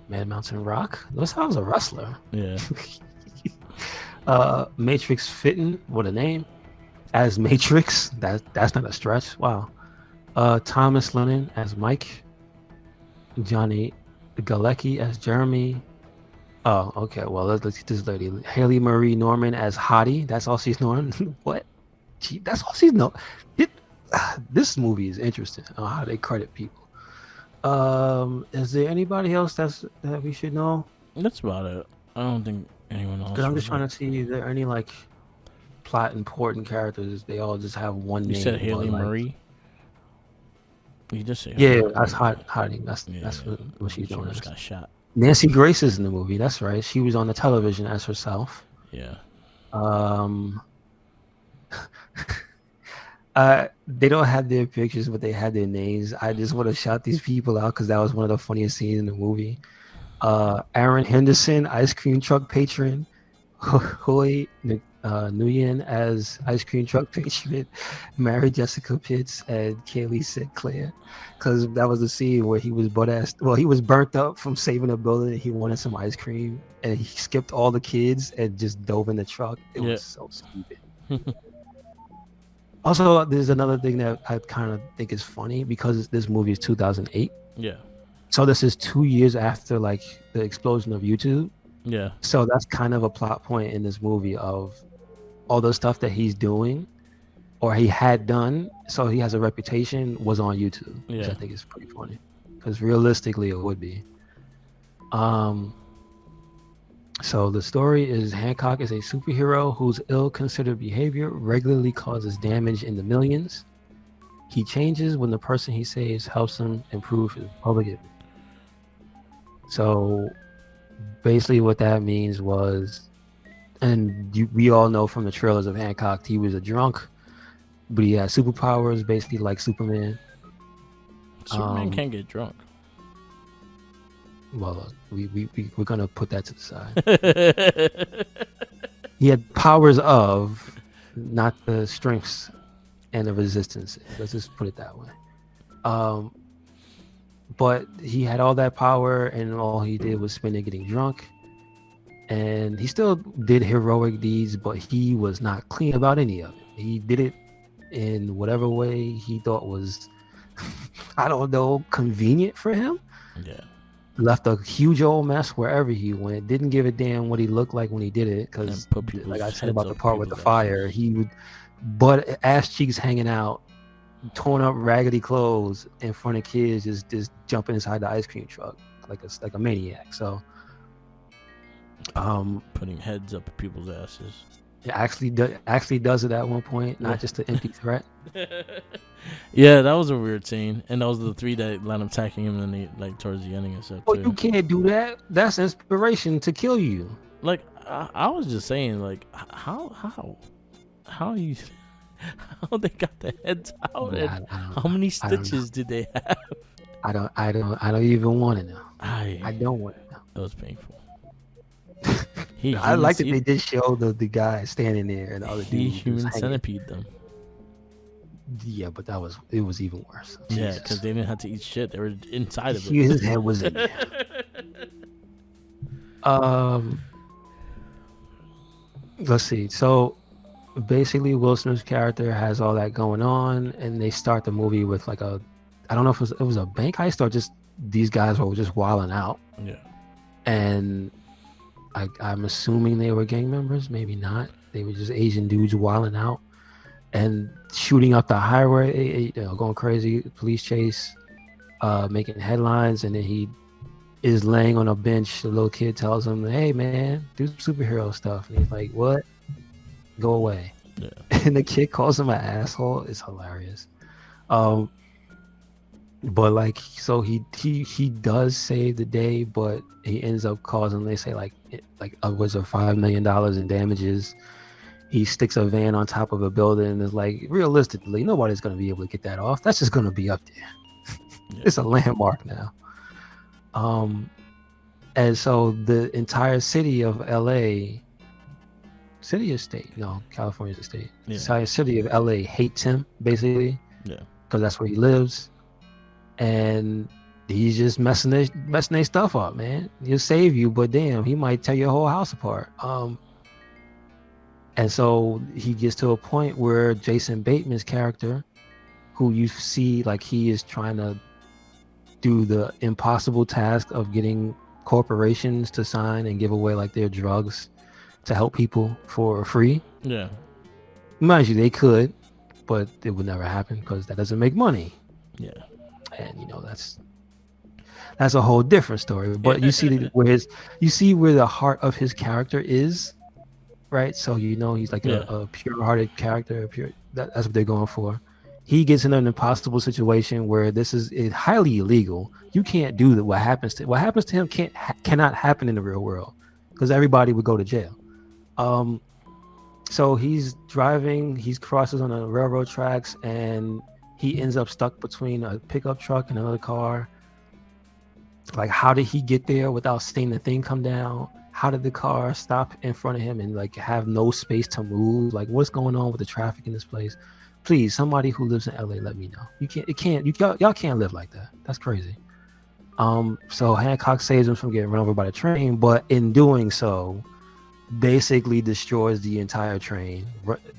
Rock. This sounds a wrestler. Yeah. Matrix Fitton, what a name. As Matrix, that's not a stretch. Wow. Thomas Lennon as Mike. Johnny Galecki as Jeremy. Oh, okay. Well, let's get this lady. Haley Marie Norman as Hottie. That's all she's known. What? That's all she's known. This movie is interesting on how they credit people. Is there anybody else that we should know? That's about it. I don't think anyone else. Because I'm just trying to see, is there any like plot important characters? They all just have one name. You said Haley Marie. You just say. Yeah, that's Hottie. That's what she's doing. Just got shot. Nancy Grace is in the movie. That's right. She was on the television as herself. Yeah. They don't have their pictures, but they had their names. I just want to shout these people out because that was one of the funniest scenes in the movie. Aaron Henderson, ice cream truck patron. Hoy Nguyen as ice cream truck patron. Mary Jessica Pitts and Kaylee Sinclair. Because that was the scene where he was he was burnt up from saving a building. And he wanted some ice cream, and he skipped all the kids and just dove in the truck. It was so stupid. Also, there's another thing that I kind of think is funny because this movie is 2008. Yeah. So this is 2 years after like the explosion of YouTube. Yeah. So that's kind of a plot point in this movie of all the stuff that he's doing or he had done. So he has a reputation was on YouTube, which I think is pretty funny because realistically it would be. So the story is Hancock is a superhero whose ill-considered behavior regularly causes damage in the millions. He changes when the person he saves helps him improve his public image. So basically what that means was, and we all know from the trailers of Hancock, he was a drunk, but he had superpowers, basically like Superman. Superman can't get drunk. Well, we're gonna put that to the side. He had powers of, not the strengths and the resistance. Let's just put it that way. But he had all that power, and all he did was spend it getting drunk. And he still did heroic deeds, but he was not clean about any of it. He did it in whatever way he thought was, I don't know, convenient for him. Yeah. Left a huge old mess wherever he went. Didn't give a damn what he looked like when he did it. Because, like I said about the part with the fire, he would butt ass cheeks hanging out, torn up raggedy clothes in front of kids, just jumping inside the ice cream truck like a maniac. So, putting heads up people's asses. It actually does it at one point, not just an empty threat. Yeah, that was a weird scene, and those are the three that land up attacking him, and they like towards the ending and stuff. Well, you can't do that. That's inspiration to kill you. Like I was just saying, like how you how they got their heads out, Yeah, and I don't how know. many I don't know. stitches did they have? I don't even want to know. I I don't want to know. That was painful. He I human like that they did show the guy standing there and the other he dude was human hanging. centipede them. Yeah, but it was even worse. Yeah, Jesus. because they didn't have to eat shit. They were inside of His it. head was in there. Let's see. So basically, Will Smith's character has all that going on, and they start the movie with like I don't know if it was a bank heist or just these guys were just wilding out, Yeah. and I'm assuming they were gang members. Maybe not. They were just Asian dudes wilding out and shooting up the highway, going crazy. Police chase, making headlines, and then he is laying on a bench. The little kid tells him, "Hey man, do superhero stuff," and he's like, "What? Go away." Yeah. And the kid calls him an asshole. It's hilarious. But like, so he does save the day, but he ends up causing, they say like upwards of $5 million in damages. He sticks a van on top of a building, and is like, realistically, nobody's gonna be able to get that off. That's just gonna be up there. Yeah. It's a landmark now. And so the entire city of LA, city or state? No, California's a state. Yeah. The entire city of LA hates him, basically. Yeah. Because that's where he lives. And he's just messing their stuff up, man. He'll save you, but damn, he might tear your whole house apart. And so he gets to a point where Jason Bateman's character, who you see like he is trying to do the impossible task of getting corporations to sign and give away like their drugs to help people for free. Yeah. Mind you, they could, but it would never happen because that doesn't make money. Yeah. And that's a whole different story. But you see where the heart of his character is, right? So he's like a pure-hearted character. That's what they're going for. He gets in an impossible situation where this is highly illegal. You can't do that. What happens to him cannot happen in the real world because everybody would go to jail. So he's driving. He crosses on the railroad tracks, and he ends up stuck between a pickup truck and another car. Like, how did he get there without seeing the thing come down? How did the car stop in front of him and like have no space to move? Like, what's going on with the traffic in this place? Please, somebody who lives in LA, let me know. Y'all can't live like that. That's crazy. So Hancock saves him from getting run over by the train, but in doing so, basically destroys the entire train.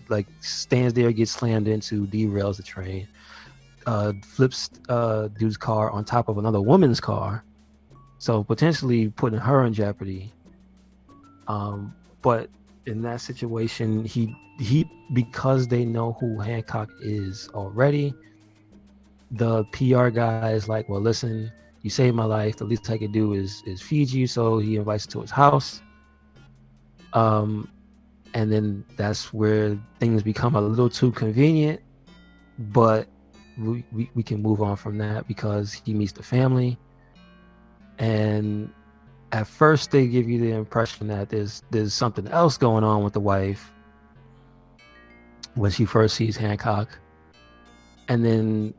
Like, stands there, gets slammed into, derails the train, flips dude's car on top of another woman's car, so potentially putting her in jeopardy. But in that situation, he because they know who Hancock is already, the PR guy is like, well, listen, you saved my life. The least I could do is feed you. So he invites her to his house. And then that's where things become a little too convenient, but we can move on from that because he meets the family. And at first they give you the impression that there's something else going on with the wife when she first sees Hancock, and then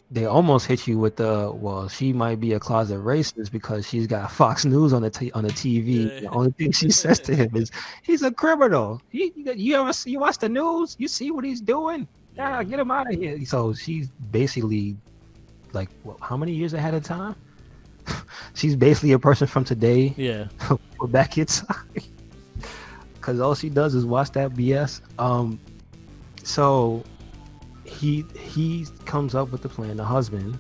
they almost hit you with she might be a closet racist because she's got Fox News on the TV. Yeah. The only thing she says to him is, "He's a criminal. You watch the news? You see what he's doing? Yeah, get him out of here." So she's basically like, how many years ahead of time? She's basically a person from today. Yeah. We're back inside because all she does is watch that BS. So he comes up with the plan. The husband,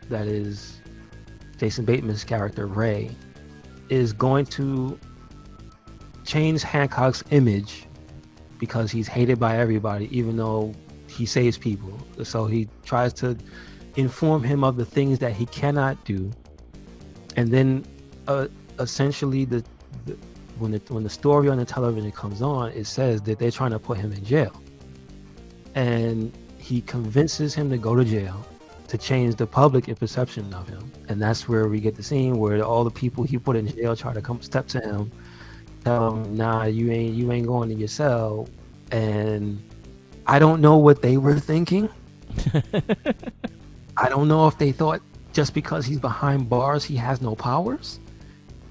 that is Jason Bateman's character, Ray, is going to change Hancock's image because he's hated by everybody, even though he saves people. So he tries to inform him of the things that he cannot do, and then essentially when the story on the television comes on, it says that they're trying to put him in jail, and he convinces him to go to jail to change the public perception of him. And that's where we get the scene where all the people he put in jail try to come step to him, tell him, nah, you ain't going to your cell. and I don't know what they were thinking. I don't know if they thought just because he's behind bars he has no powers,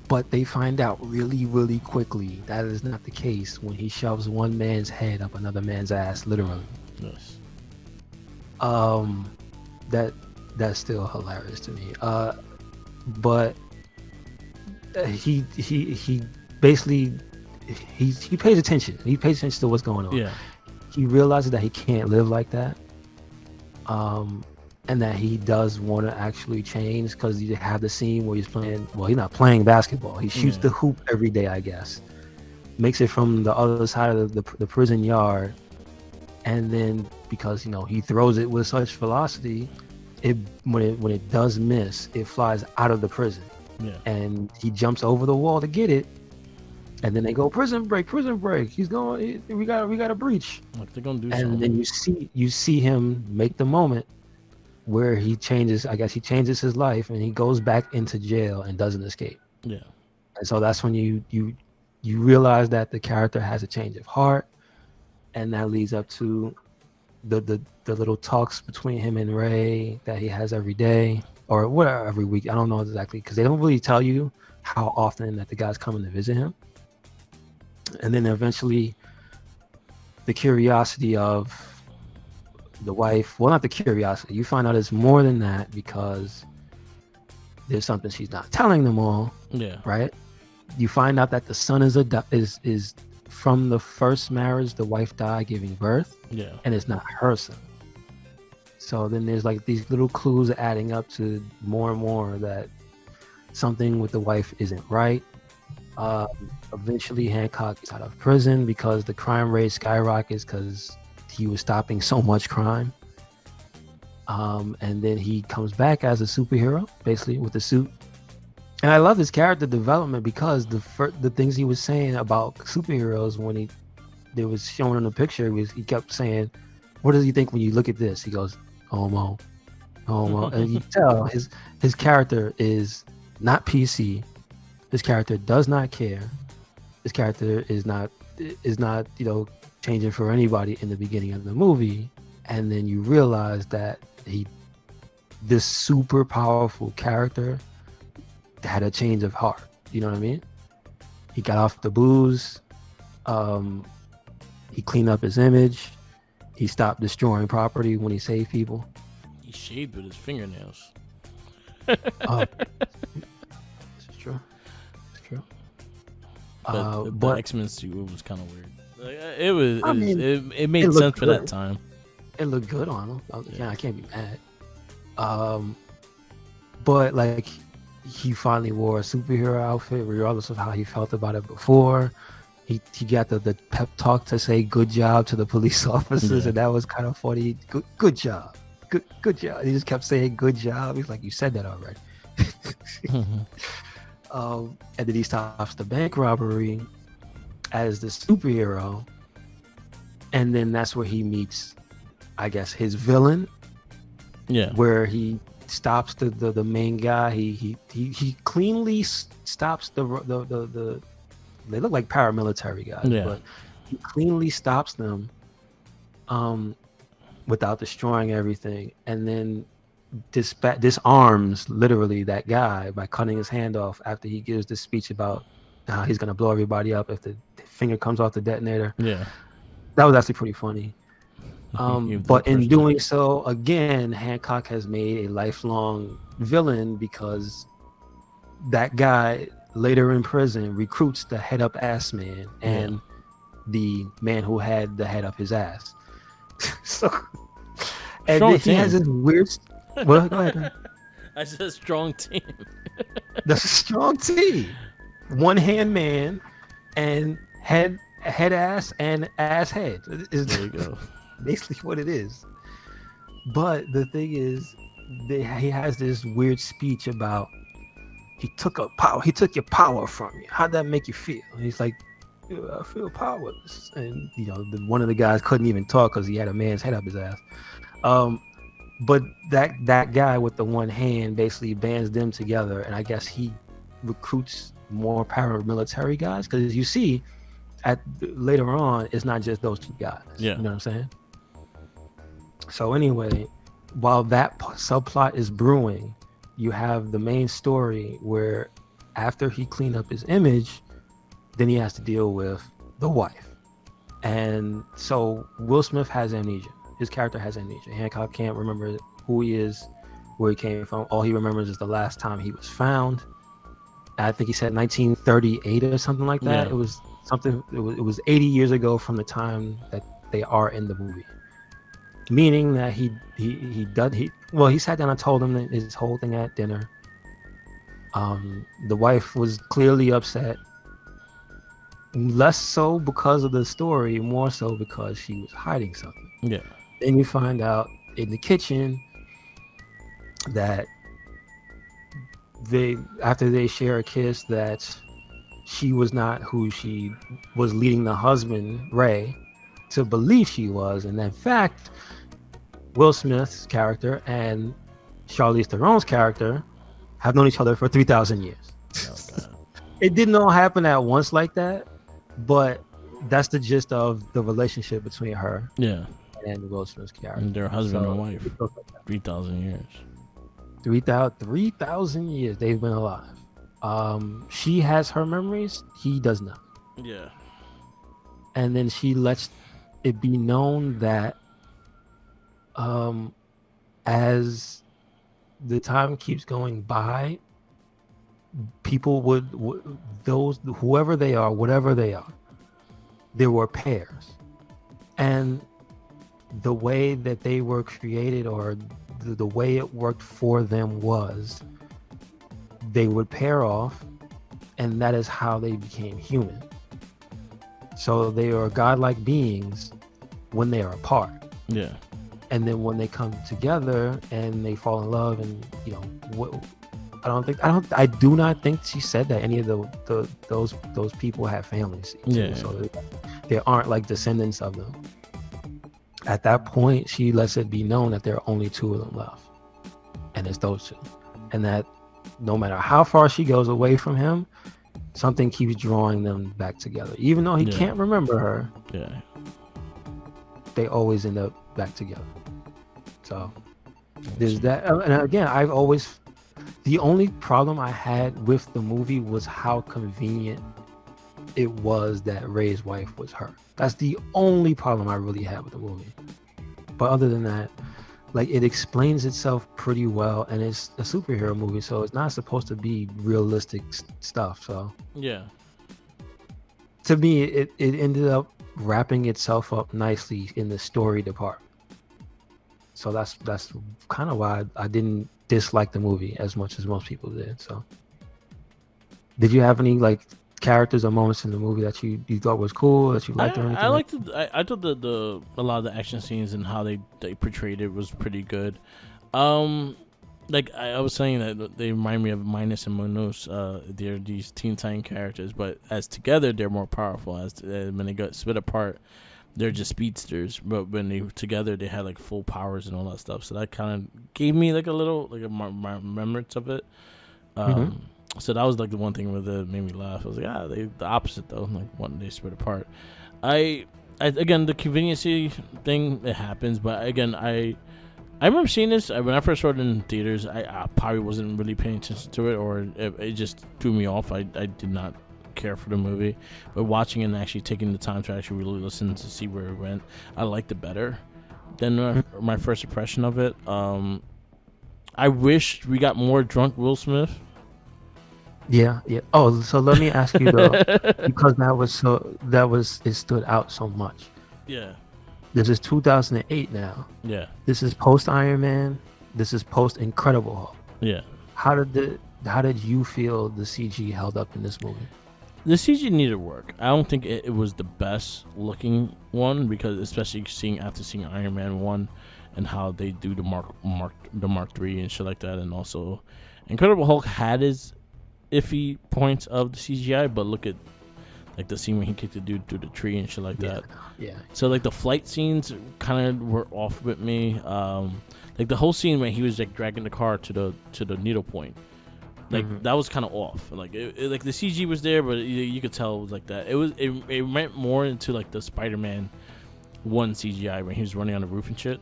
but they find out really, really quickly that is not the case when he shoves one man's head up another man's ass, literally. Yes. That's still hilarious to me. But he basically he pays attention. He pays attention to what's going on. Yeah. He realizes that he can't live like that. And that he does want to actually change, because you have the scene where he's playing. Well, he's not playing basketball. He shoots the hoop every day, I guess. Makes it from the other side of the prison yard, and then because he throws it with such velocity, when it does miss, it flies out of the prison. Yeah. And he jumps over the wall to get it, and then they go prison break. He's going. We got a breach. Like they're gonna do And something. then you see him make the moment where he changes. I guess he changes his life, and he goes back into jail and doesn't escape. Yeah. And so that's when you realize that the character has a change of heart, and that leads up to the little talks between him and Ray that he has every day, or whatever, every week. I don't know exactly, because they don't really tell you how often that the guy's coming to visit him. And then eventually the curiosity of the wife, well, not the curiosity, you find out it's more than that, because there's something she's not telling them all. Yeah. Right? You find out that the son is from the first marriage. The wife died giving birth. Yeah. And it's not her son. So then there's like these little clues adding up to more and more that something with the wife isn't right. Eventually Hancock is out of prison because the crime rate skyrockets, because he was stopping so much crime. And then he comes back as a superhero, basically, with the suit. And I love his character development, because the things he was saying about superheroes when they was showing in the picture, he kept saying, "What does he think when you look at this?" He goes, "Homo, homo," and you tell his character is not PC. His character does not care. His character is not changing for anybody in the beginning of the movie, and then you realize that this super powerful character had a change of heart. You know what I mean? He got off the booze. He cleaned up his image. He stopped destroying property when he saved people. He shaved with his fingernails. This is true. It's true. But the But X-Men suit was kind of weird. Like, I mean, it made it sense looked for that good. time. it looked good on him. I can't be mad. But like, he finally wore a superhero outfit, regardless of how he felt about it before. He got the pep talk to say good job to the police officers, Yeah. and that was kind of funny. Good job. Good job. He just kept saying good job. He's like, you said that already. And then he stops the bank robbery as the superhero, and then that's where he meets, I guess, his villain, Yeah. where he stops the main guy. He cleanly stops the they look like paramilitary guys, Yeah. but he cleanly stops them without destroying everything, and then disarms literally that guy by cutting his hand off after he gives this speech about how he's gonna blow everybody up if the finger comes off the detonator. Yeah. That was actually pretty funny. He was But the in first doing one. so, again, Hancock has made a lifelong villain, because that guy later in prison recruits the head up ass man and the man who had the head up his ass. So, and Strong then he has team. this weird. Well, go ahead. I said strong team. That's a strong team. One hand man and head ass and ass head is There you go. basically what it is. But the thing is, he has this weird speech about he took your power from you. How'd that make you feel? And he's like, "Yeah, I feel powerless." And one of the guys couldn't even talk because he had a man's head up his ass. But that guy with the one hand basically bands them together, and I guess he recruits more paramilitary guys, because you see later on, it's not just those two guys. Yeah. You know what I'm saying? So anyway, while that subplot is brewing, you have the main story where after he cleaned up his image, then he has to deal with the wife. And so Will Smith has amnesia. His character has amnesia. Hancock can't remember who he is, where he came from. All he remembers is the last time he was found. I think he said 1938 or something like that. Yeah. It was something. It was 80 years ago from the time that they are in the movie. Meaning that he sat down and told him his whole thing at dinner. The wife was clearly upset. Less so because of the story, more so because she was hiding something. Yeah. Then you find out in the kitchen that after they share a kiss, that she was not who she was leading the husband, Ray, to believe she was. And in fact, Will Smith's character and Charlize Theron's character have known each other for 3,000 years. Oh, It didn't all happen at once like that, but that's the gist of the relationship between her yeah. and Will Smith's character. And their husband So, and wife. 3,000 years. 3,000 years they've been alive. She has her memories, he does not. Yeah. And then she lets it be known that as the time keeps going by, people those whoever they are, whatever they are, there were pairs, and the way that they were created, or the way it worked for them, was they would pair off, and that is how they became human. So they are godlike beings when they are apart. Yeah. And then when they come together and they fall in love, and I do not think she said that any of those people have families. Yeah. So they aren't like descendants of them. At that point, she lets it be known that there are only two of them left, and it's those two, and that no matter how far she goes away from him, something keeps drawing them back together. Even though he can't remember her, they always end up back together. So there's that. And again, the only problem I had with the movie was how convenient it was that Ray's wife was her. That's the only problem I really had with the movie. But other than that, like, it explains itself pretty well, and it's a superhero movie, so it's not supposed to be realistic stuff. So yeah, to me, it ended up wrapping itself up nicely in the story department. So that's kind of why I didn't dislike the movie as much as most people did. So did you have any like characters or moments in the movie that you thought was cool, that you liked or anything? I thought a lot of the action scenes and how they portrayed it was pretty good. Like I was saying, that they remind me of Minus and Monos. They're these Teen Titan characters, but as together they're more powerful. As when they got split apart, they're just speedsters. But when they together, they had like full powers and all that stuff. So that kind of gave me like a little like a remembrance of it. So that was like the one thing that made me laugh. I was like, they the opposite though. Like when they split apart, I again, the conveniency thing, it happens. But again, I remember seeing this when I first saw it in theaters. I probably wasn't really paying attention to it, or it just threw me off. I did not care for the movie, but watching it and actually taking the time to actually really listen to see where it went, I liked it better than my first impression of it. I wish we got more drunk Will Smith. Yeah. Oh, so let me ask you though, because it stood out so much. Yeah. This is 2008 now. Yeah. This is post Iron Man. This is post Incredible Hulk. Yeah. How did you feel the CG held up in this movie? The CG needed work. I don't think it was the best looking one, because especially after seeing Iron Man 1 and how they do the Mark 3 and shit like that, and also Incredible Hulk had his iffy points of the CGI, but look at like the scene when he kicked the dude through the tree and shit like that. Yeah. So like the flight scenes kind of were off with me. Like the whole scene when he was like dragging the car to the needle point. Like Mhm. that was kind of off. Like like the CG was there, but you could tell it was like that. It went more into like the Spider-Man 1 CGI when he was running on the roof and shit.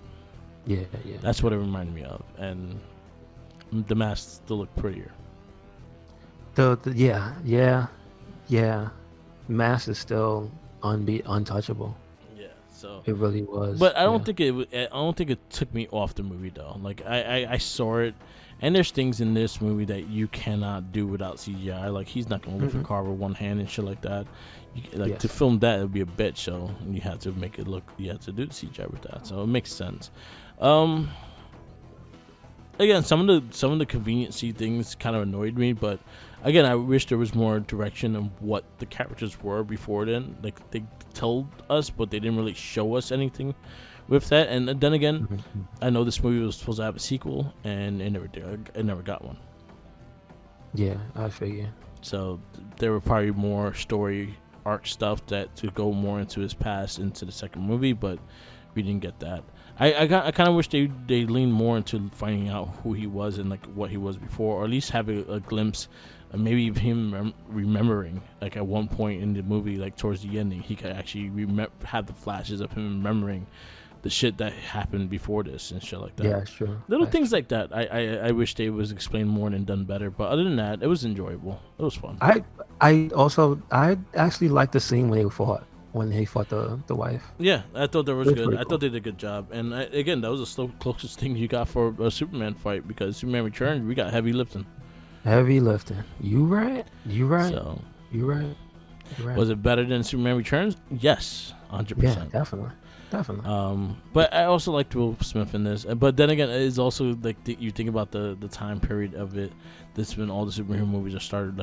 Yeah, yeah. That's what it reminded me of, and the mask still looked prettier. Yeah. Mass is still untouchable. Yeah, so. It really was. But I don't yeah. think I don't think it took me off the movie though. Like I saw it, and there's things in this movie that you cannot do without CGI. Like he's not gonna lift a car with one hand and shit like that. Like to Yes. film that, it would be a bitch show. And you have to make it look. You have to do the CGI with that, so it makes sense. Again, some of the conveniency things kind of annoyed me, but again, I wish there was more direction of what the characters were before then. Like they told us, but they didn't really show us anything with that. And then again, Mhm. I know this movie was supposed to have a sequel, and it never did. It never got one. Yeah, I figure. So there were probably more story arc stuff that to go more into his past into the second movie, but we didn't get that. I kind of wish they leaned more into finding out who he was and like what he was before, or at least have a glimpse, maybe of him remembering. Like at one point in the movie, like towards the ending, he could actually have the flashes of him remembering the shit that happened before this and shit like that. Yeah, sure. Little things like that. I wish they was explained more and done better. But other than that, it was enjoyable. It was fun. I actually liked the scene when he fought the wife. Yeah, I thought that was It was good. pretty I thought they did a good job. And again, that was the closest thing you got for a Superman fight, because Superman Returns, we got heavy lifting. Heavy lifting. You right. So You right. was it better than Superman Returns? Yes, 100%. Yeah, definitely. But I also liked Will Smith in this. But then again, it's also like you think about the time period of it. This when all the superhero movies are started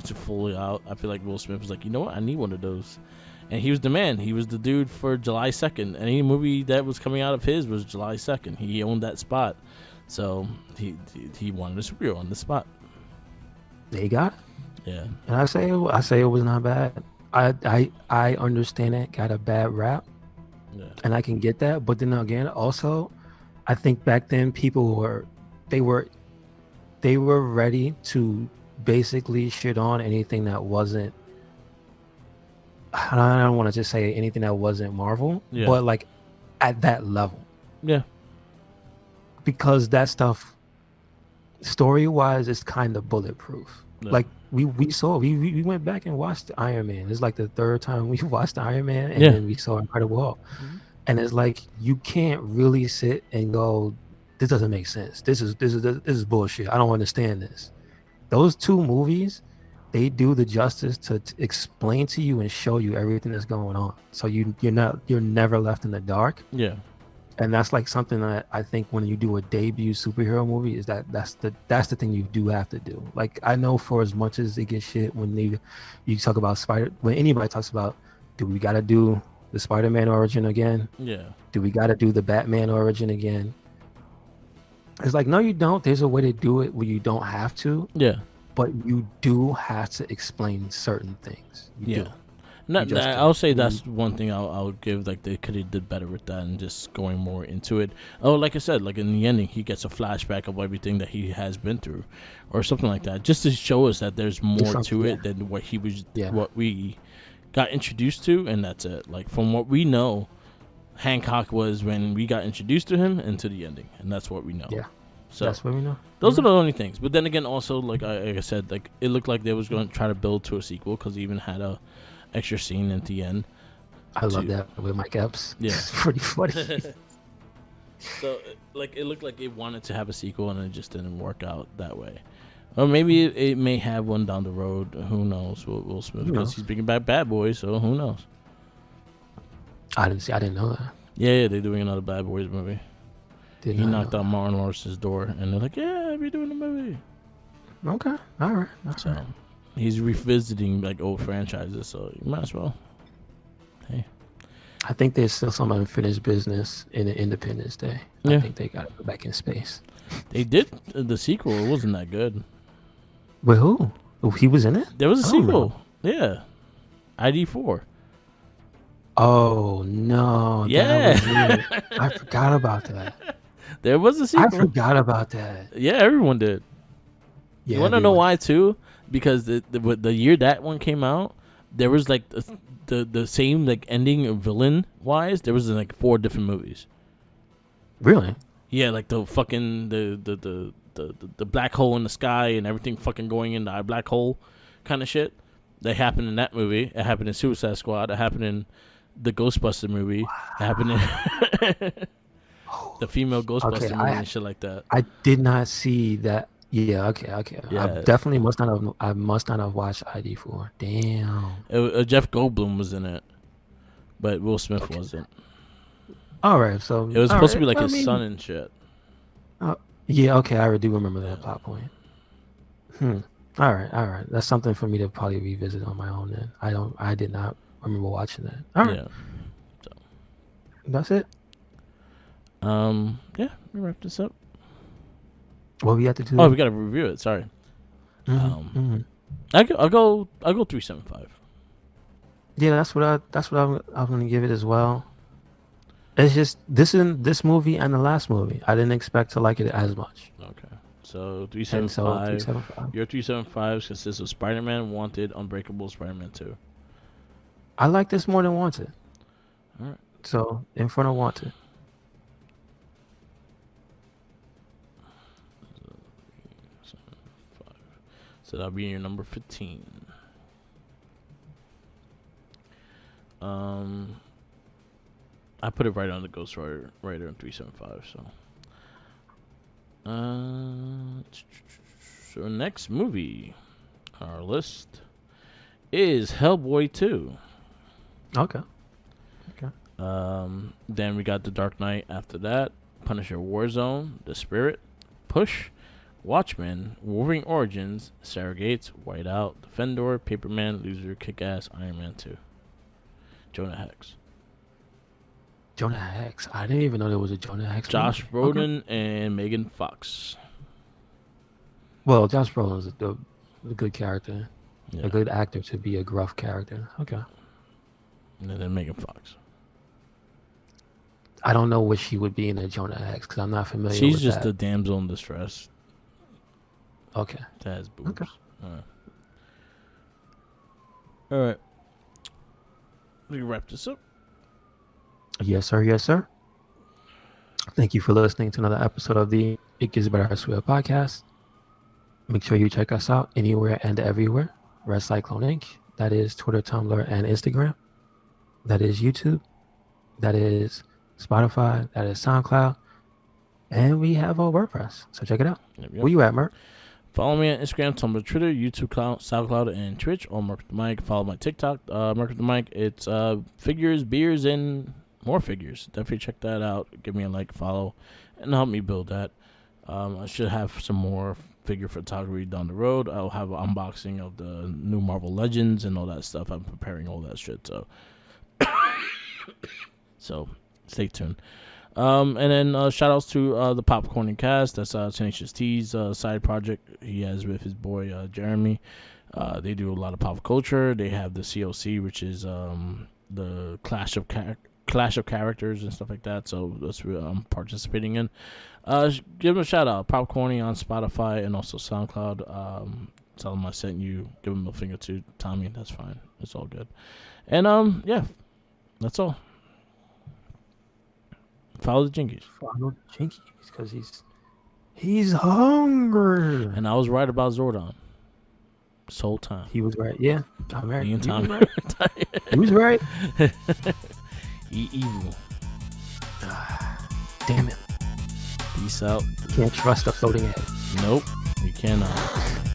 to fully out. I feel like Will Smith was like, you know what, I need one of those. And he was the man. He was the dude for July 2nd. Any movie that was coming out of his was July 2nd. He owned that spot. So he wanted a superhero on the spot. They got it. Yeah. And I say it was not bad. I understand it got a bad rap, Yeah. and I can get that. But then again, also, I think back then people were ready to basically shit on anything that wasn't. I don't want to just say anything that wasn't Marvel, Yeah. but like at that level, Yeah. because that stuff, story-wise, is kind of bulletproof. Yeah. Like we went back and watched Iron Man. It's like the third time we watched Iron Man, and Yeah. then we saw Incredible Hulk. Mhm. And it's like you can't really sit and go, this doesn't make sense. This is bullshit. I don't understand this. Those two movies, they do the justice to explain to you and show you everything that's going on. So you're never left in the dark. Yeah. And that's like something that I think when you do a debut superhero movie is that's the thing you do have to do. Like I know for as much as it gets shit when you talk about when anybody talks about, do we got to do the Spider-Man origin again? Yeah. Do we got to do the Batman origin again? It's like, no, you don't. There's a way to do it where you don't have to, Yeah. but you do have to explain certain things. You Yeah. do. Not, You just I'll say do. that's one thing I'll give. Like they could have did better with that and just going more into it. Oh, like I said, like in the ending, he gets a flashback of everything that he has been through, or something like that, just to show us that there's more to it than what he was, what we got introduced to, and that's it. Like from what we know, Hancock was when we got introduced to him and to the ending, and that's what we know. Yeah. So That's what we know. those are the only things. But then again, also like I said, like it looked like they was going to try to build to a sequel because they even had a extra scene at the end. I love that with Mike Epps. Yeah. It's pretty funny. So like it looked like it wanted to have a sequel and it just didn't work out that way. Or maybe it may have one down the road. Who knows? Will Smith, because he's bringing back Bad Boys, so who knows? I didn't know that. Yeah, they're doing another Bad Boys movie. Did He not knocked know on Martin Lawrence's door, and they're like, "Yeah, we're doing a movie." that. Okay. All right. That's So he's revisiting like old franchises, so you might as well. Hey. I think there's still some unfinished business in the Independence Day. Yeah. I think they got to go back in space. They did the sequel. It wasn't that good. With who? Oh, he was in it? There was a I don't sequel. Yeah. ID4. Oh, no. Yeah. That was it. I forgot about that. There was a I sequel. forgot about that. Yeah, everyone did. You want to know why too? Because the year that one came out, there was like the same like ending of villain wise. There was like 4 different movies. Really? Yeah, like the fucking the black hole in the sky and everything fucking going in the black hole kind of shit. That happened in that movie. It happened in Suicide Squad. It happened in the Ghostbuster movie. Wow. It happened in the female Ghostbuster movie and shit like that. I did not see that. Yeah, okay. Yeah. I definitely must not have watched ID4. Damn. Jeff Goldblum was in it, but Will Smith wasn't. All right, so it was supposed to be like his son and shit. Yeah, okay, I do remember that plot point. All right. That's something for me to probably revisit on my own. Then I did not remember watching that. All right. Yeah. So that's it. Yeah, we wrap this up. What we have to do? Oh, we gotta review it. Sorry. I'll go 3.75. Yeah, that's what I'm gonna give it as well. It's just this movie and the last movie. I didn't expect to like it as much. Okay, so 3.75. Your 3.75 consists of Spider-Man, Wanted, Unbreakable, Spider-Man 2. I like this more than Wanted. All right. So in front of Wanted. So that'll be in your number 15. I put it right on the Ghost Rider on 3.75. So next movie on our list is Hellboy 2. Okay. Then we got The Dark Knight after that, Punisher Warzone, The Spirit, Push, Watchmen, Wolverine Origins, Sarah Gates, Whiteout, Defender, Paperman, Loser, Kick-Ass, Iron Man 2. Jonah Hex. Jonah Hex. I didn't even know there was a Jonah Hex. Josh Brolin and Megan Fox. Well, Josh Brolin is a good character. Yeah. A good actor to be a gruff character. Okay. And then Megan Fox. I don't know what she would be in a Jonah Hex because I'm not familiar with that. She's just a damsel in distress. Okay. That has boobs. Okay. All right. We can wrap this up. Yes, sir. Thank you for listening to another episode of the It Gets Better I Swear podcast. Make sure you check us out anywhere and everywhere. RedCycloneInc. That is Twitter, Tumblr, and Instagram. That is YouTube. That is Spotify. That is SoundCloud. And we have our WordPress. So check it out. Yep. Where you at, Merc? Follow me on Instagram, Tumblr, Twitter, YouTube, SoundCloud, and Twitch, or Merc the Mic. Follow my TikTok, Merc the Mic. It's figures, beers, and more figures. Definitely check that out. Give me a like, follow, and help me build that. I should have some more figure photography down the road. I'll have an unboxing of the new Marvel Legends and all that stuff. I'm preparing all that shit. So stay tuned. And then shout outs to the Popcorning Cast. That's Tenacious T's side project he has with his boy Jeremy. They do a lot of pop culture. They have the COC, which is the Clash of Characters and stuff like that. So that's what I'm participating in. Give them a shout out. Popcorning on Spotify and also SoundCloud. Tell them I sent you. Give them a finger to Tommy. That's fine. It's all good. And yeah, that's all. Follow the Jinkies. Follow the Jinkies because he's hungry. And I was right about Zordon. This whole time. He was right. Yeah, I'm right. He was right. Evil. Damn it. Peace out. Can't trust a floating head. Nope, you cannot.